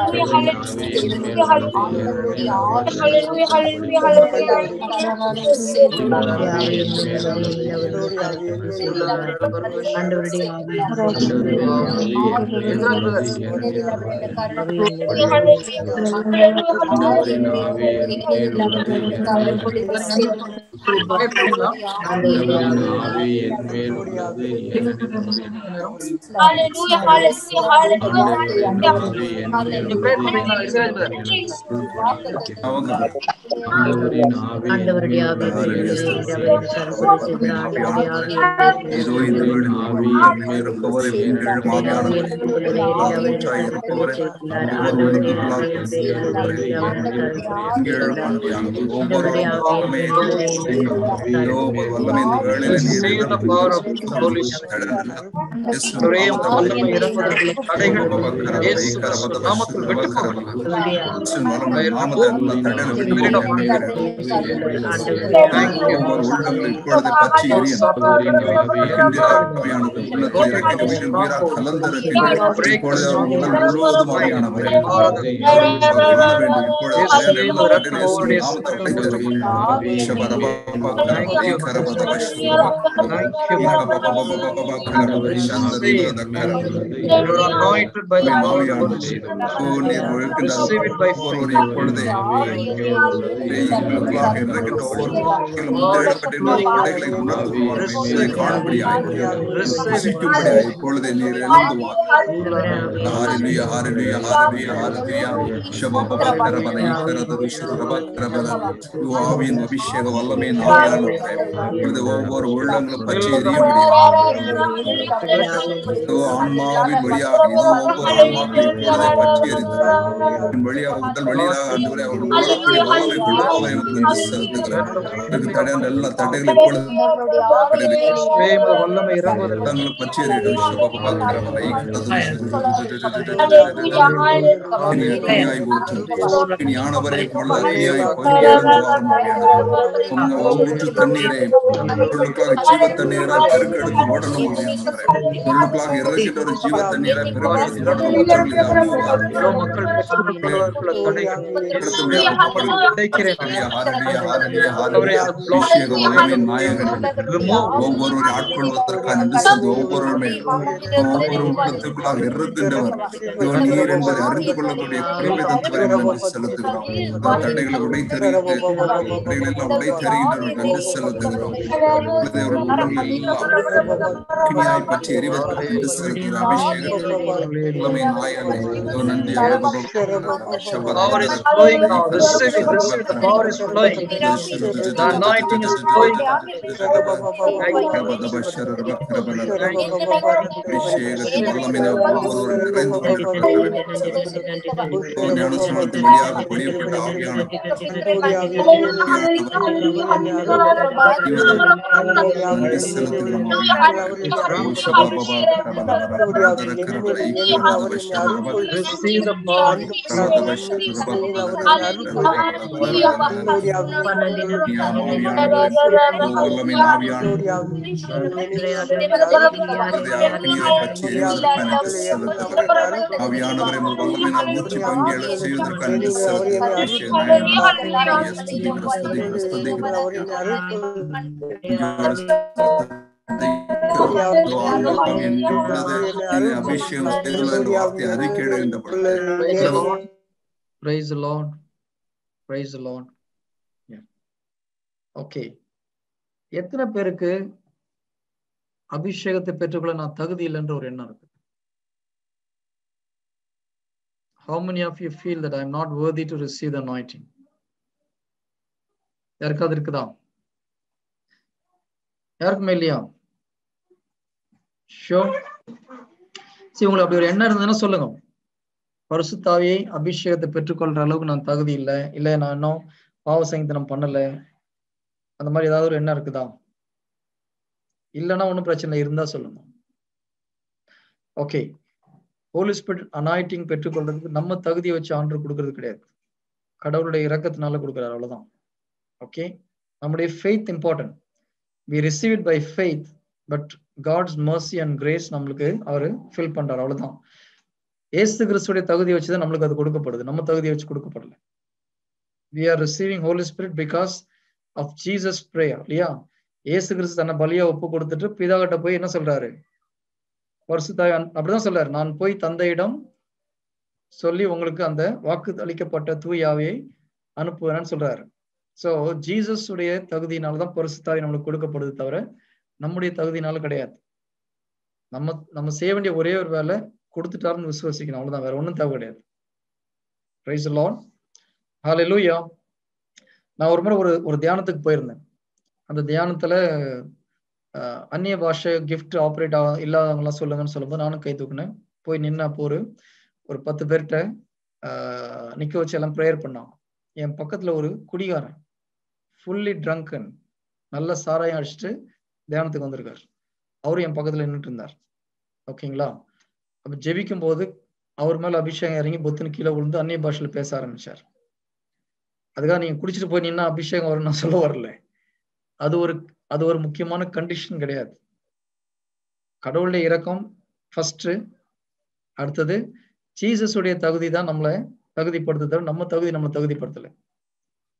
அபிஷேக வல்லமை ஒவ்வொரு உள்ளங்களும் பற்றி எரிய முடியும் ஆன்மாவின் வழியாக இதோ ஒவ்வொரு ஆன்மாக்களின் இப்பொழுதை பற்றி எரிந்தது வழியாக உடல் வழியாக அந்த அவர்கள் ஓடக்கூடிய வல்லமை கொடுப்பதை நன்றி செலுத்துகிறேன் தடையான எல்லா தடைகளை பற்றி ஞானவரை தண்ணீரை ஜீவ தண்ணீரால் பெருக்கெடுத்து ஓடணும் இறக்கின்ற ஒரு ஜீவ தண்ணீரால் பெருக்கெடுத்து ஒவ்வொருவரை ஆட்கொள்வதற்கான ஒவ்வொருவருமே ஒவ்வொரு உள்ளத்திற்குள்ளாக இருக்கின்றவர் நீர் என்பதை அறிந்து கொள்ளக்கூடிய குறைவை தந்தவரை செலுத்துகிறோம் தடைகளை உடை தெரிகின்றனர் நன்றி செலுத்துகிறோம் பற்றி எறிவதற்கு நன்றி செலுத்துகிற அபிஷேகம் நன்றி வழியாக பொழியப்பட்ட ஆவியான ஆவியானவரை வல்லமையினால் ஊற்றி பங்கேற செய்வதற்கான அபிஷேகம் Praise the Lord. Praise the Lord. Yeah. Okay. எத்தனை பேருக்கு அபிஷேகத்தை பெற்றுக்கொள்ள நான் தகுதி இல்லைன்ற ஒரு எண்ணம் இருக்கு? How many of you feel that I am not worthy to receive the anointing? யாருக்காவது இருக்குதா? யாருக்குமே இல்லையா? Sure. சரி, உங்களுக்கு அப்படி ஒரு எண்ணம் இருந்ததுன்னா சொல்லுங்க. பரிசுத்த ஆவியை அபிஷேகத்தை பெற்றுக்கொள்ற அளவுக்கு நான் தகுதி இல்லை நான் இன்னும் பாவ சங்கீதனம் பண்ணல, அந்த மாதிரி ஏதாவது ஒரு எண்ணம் இருக்குதா? இல்லைன்னா ஒன்றும் பிரச்சனை இருந்தா சொல்லுங்க. ஓகே, ஹோலி ஸ்பிரிட் அனாயிட்டிங் பெற்றுக்கொள்றதுக்கு நம்ம தகுதியை வச்சு ஆண்டவர் கொடுக்கறது கிடையாது, கடவுளுடைய இரக்கத்தினால கொடுக்குறாரு, அவ்வளவுதான். ஓகே, நம்முடைய faith important. we receive it by faith, but God's mercy and grace நம்மளுக்கு அவரு ஃபில் பண்றாரு, அவ்வளவுதான். ஏசு கிறிஸ்துடைய தகுதியை வச்சுதான் நம்மளுக்கு அது கொடுக்கப்படுது, நம்ம தகுதியை வச்சு கொடுக்கப்படல. we are receiving Holy Spirit because of Jesus prayer, இல்லையா? ஏசு கிறிஸ்து தன்னை பலியா ஒப்பு கொடுத்துட்டு பிதாகிட்ட போய் என்ன சொல்றாரு? பரிசுத்தாவி அப்படிதான் சொல்றாரு, நான் போய் தந்தையிடம் சொல்லி உங்களுக்கு அந்த வாக்கு அளிக்கப்பட்ட தூய ஆவியை அனுப்புவேன்னு சொல்றாரு. சோ ஜீசஸ் உடைய தகுதியினாலதான் பரிசுத்தாவி நம்மளுக்கு கொடுக்கப்படுது தவிர நம்முடைய தகுதியினால கிடையாது. நம்ம செய்ய வேண்டிய ஒரே ஒரு வேலை கொடுத்துட்டாருன்னு விசுவாசிக்கணும், அவ்வளவுதான், வேற ஒண்ணும் தேவை கிடையாது. Praise the Lord. ஹல்லேலூயா. நான் ஒரு முறை ஒரு தியானத்துக்கு போயிருந்தேன். அந்த தியானத்துல அந்நிய பாஷை கிஃப்ட் ஆப்ரேட் இல்லாதவங்க எல்லாம் சொல்லுங்கன்னு சொல்லும்போது நானும் கை தூக்குனேன். போய் நின்று அப்போ ஒரு 10 பேர்கிட்ட நிக்க வச்சு எல்லாம் ப்ரேயர் பண்ணாங்க. என் பக்கத்துல ஒரு குடிகாரன் ஃபுல்லி ட்ரங்கன், நல்ல சாராயம் அடிச்சுட்டு தியானத்துக்கு வந்திருக்காரு. அவரும் என் பக்கத்துல நின்றுட்டு இருந்தார். ஓகேங்களா? அப்ப ஜெபிக்கும் போது அவர் மேல அபிஷேகம் இறங்கி பொத்துன்னு கீழே விழுந்து அந்நிய பாஷையில பேச ஆரம்பிச்சார். அதுக்காக நீங்க குடிச்சிட்டு போய் நின்னா அபிஷேகம் வரும் நான் சொல்ல வரல. அது ஒரு முக்கியமான கண்டிஷன் கிடையாது. கடவுளுடைய இரக்கம் ஃபர்ஸ்ட், அடுத்தது ஜீசஸுடைய தகுதி தான் நம்மளை தகுதிப்படுத்த, நம்ம தகுதி நம்மளை தகுதிப்படுத்தலை.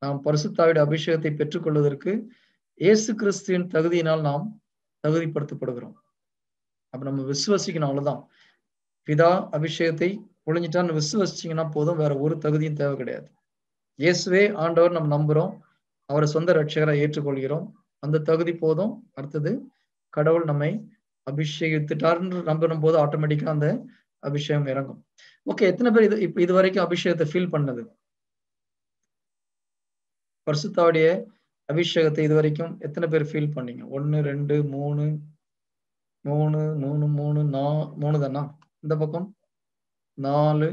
நாம் பரிசுத்தாவிட அபிஷேகத்தை பெற்றுக்கொள்வதற்கு இயேசு கிறிஸ்துவின் தகுதியினால் நாம் தகுதிப்படுத்தப்படுகிறோம். அப்ப நம்ம விசுவசிக்கணும், அவ்வளவுதான். பிதா அபிஷேகத்தை ஒழிஞ்சிட்டான்னு விசுவசிச்சிங்கன்னா போதும், வேற ஒரு தகுதியும் தேவை கிடையாது. இயேசுவே ஆண்டவர் நம்ம நம்புறோம், அவரை சொந்த ரட்சகரை ஏற்றுக்கொள்கிறோம், அந்த தகுதி போதும். அடுத்தது கடவுள் நம்மை அபிஷேகித்துட்டார்னு நம்பும் போது ஆட்டோமேட்டிக்கா அந்த அபிஷேகம் இறங்கும். ஓகே, எத்தனை பேர் இது வரைக்கும் அபிஷேகத்தை ஃபீல் பண்ணது? பரிசுத்தாவுடைய அபிஷேகத்தை இது வரைக்கும் எத்தனை பேர் ஃபீல் பண்ணீங்க? 1 2 3 3 தானா? இந்த பக்கம் 4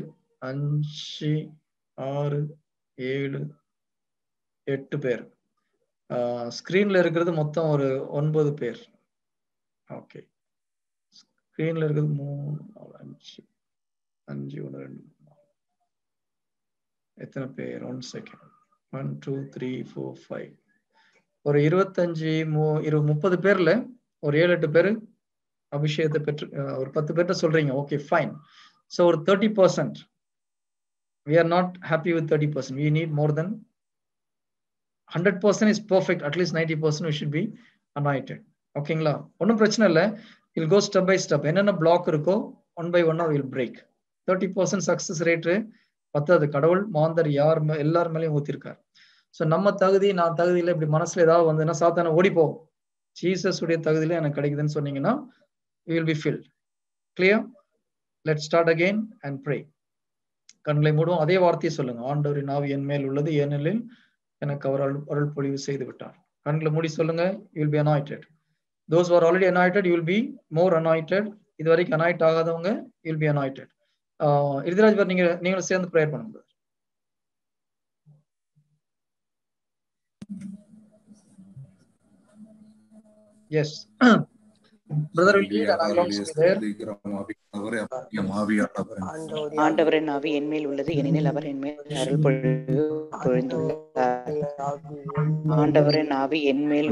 5 6 7 8 பேர். ஸ்கிரீன்ல இருக்கிறது மொத்தம் ஒரு 9 பேர். ஓகே, ஸ்கிரீன்ல இருக்கிறது 3 4 5 1 2 எத்தனை பேர்? 1 செகண்ட். 1 2 3 4 5 ஒரு 25 30 பேர்ல ஒரு 7-8 பேர் அபிஷேகத்தை பெற்று, ஒரு 10 பேர்ட்ட சொல்றீங்க. Okay, fine. ஸோ ஒரு 30%. we are not happy with 30%. we need more than 100% is perfect. At least 90% we should be anointed. ஓகேங்களா? ஒன்றும் பிரச்சனை இல்லை. we'll go step by step. என்னென்ன பிளாக் இருக்கோ ஒன் பை ஒன்னா we'll break. 30% சக்சஸ் ரேட்டு பத்தாது. கடவுள் மாந்தர் எல்லார் மேலேயும் ஊத்திருக்காரு. ஸோ நம்ம தகுதி, நான் தகுதியில இப்படி மனசுல ஏதாவது வந்ததுன்னா சாத்தான ஓடிப்போம். ஜீசஸ் உடைய தகுதியில எனக்கு கிடைக்குதுன்னு சொன்னீங்கன்னா we will be filled. clear? let's start again and pray. கண்களை மூடுவோம். அதே வார்த்தையை சொல்லுங்க. ஆண்டவரின் ஆவி என் மேல் உள்ளது, ஏனெனில் எனக்கு அவர் அருள் பொழிவு செய்து விட்டார். கண்களை மூடி சொல்லுங்க. you will be anointed. those who are already anointed, you will be more anointed. இது வரைக்கும் அனாயிட் ஆகாதவங்க you will be anointed. Iruthiraj பேர் நீங்களும் சேர்ந்து ப்ரேயர் பண்ணுங்க. Yes brother will lead and I will also be there. ஆண்டவரின் ஆவி என் மேல் உள்ளது, ஏனெனில் அவர் என் மேல் அருள் பொழிந்துள்ளார். ஆண்டவரின் ஆவி என் மேல்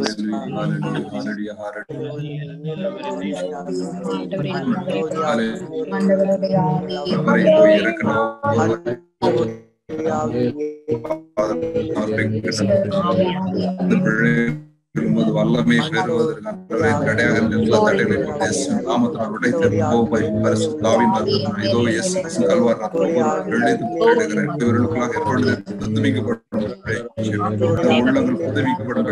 வல்லமை பெறுவதற்கான தடையாக எல்லா தடைகளையும் நாமத்தினால் உடைத்து பரிசுத்தாவின் இதோ இயேசு கல்வார் இவர்களுக்காக எப்பொழுது புதுப்பிக்கப்படும் உள்ளங்கள் புதுப்பிக்கப்படும்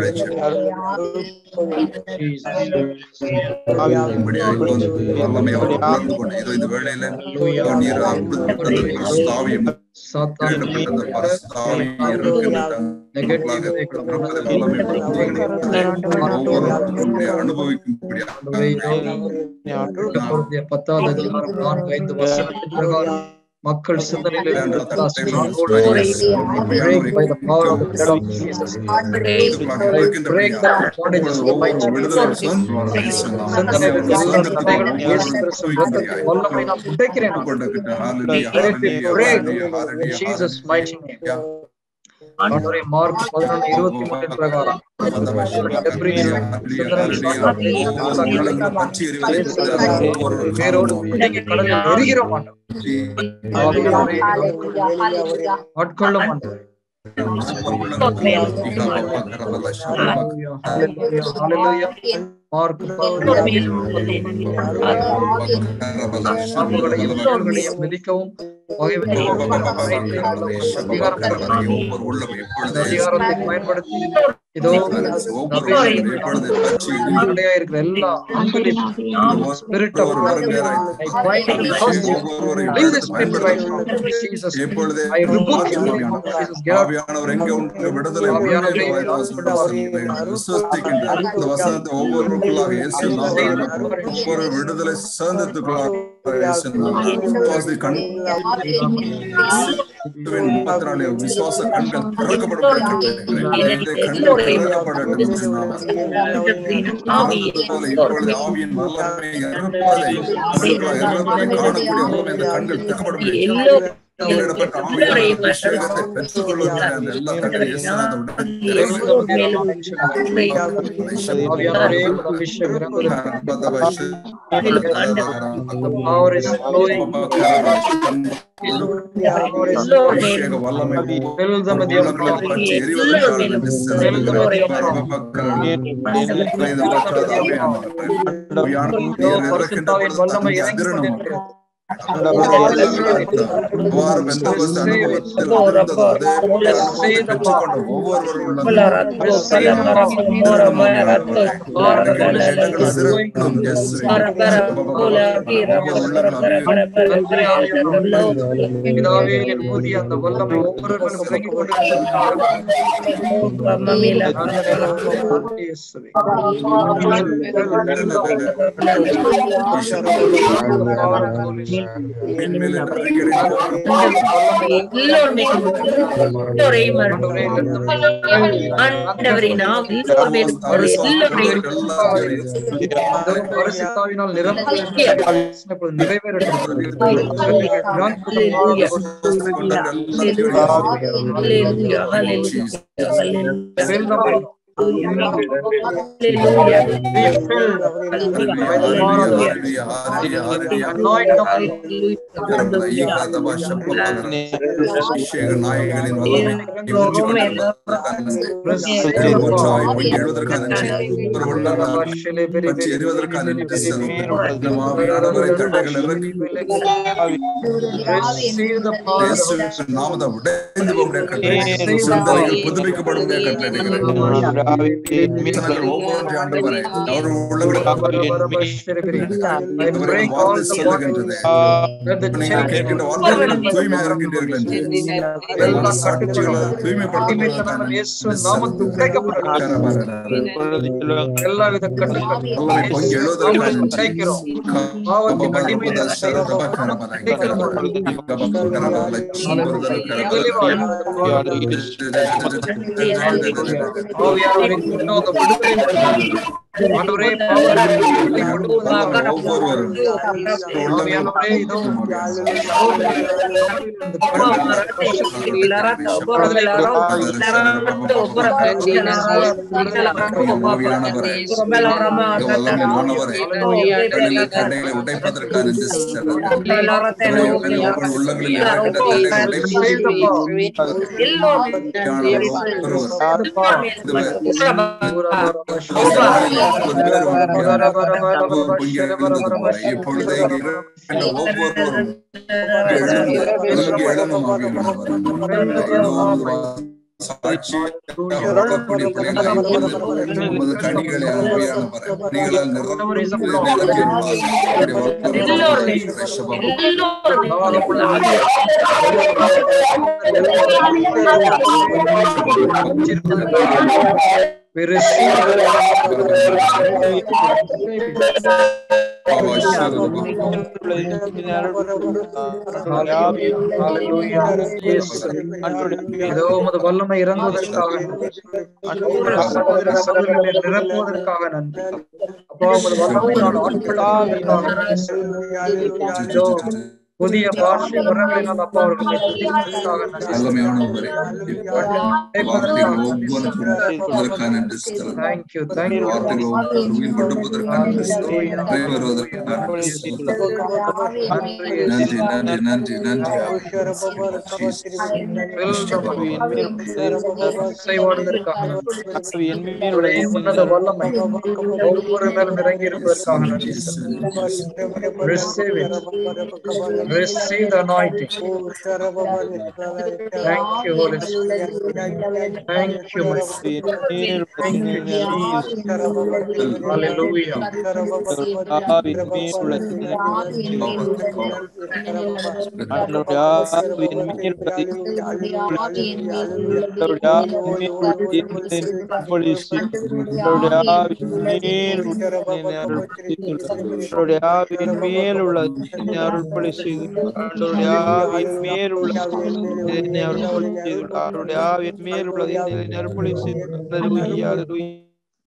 வல்லமை அவர் உணர்ந்து கொண்டு இதோ இந்த வேளையில நீர் பரிசுத்தாவியும் மக்கள் சிந்தனையில் மார்க் 11:23 பிரகாரம் பேரோடு கடலில் எரிகிற மாட்டோம், ஆட்கொள்ள மாட்டோம். மிதிக்கவும் அதிகாரத்தை பயன்படுத்தி இதோ இருக்கிற எல்லா spirit of I bind and cast you. Leave this spirit right now. Jesus, I rebuke you. Jesus, get out. விசுவாச கண்கள் திறக்கப்படட்டும். ஆவியின் வல்லமை காணக்கூடிய கண்கள் திறக்கப்படும். We receive வல்லமை இறங்குவதற்காக நிரப்புவதற்காக நன்றி. அப்பா வல்லமை புதிய பாஷை வரங்களினால் அப்பா அவர்களை உன்னத வல்லமை ஒவ்வொரு மேலும் இறங்கி இருப்பதற்காக Receive the anointing. Thank you, Holy Spirit. Thank you, my Spirit. Thank you, Jesus. Hallelujah.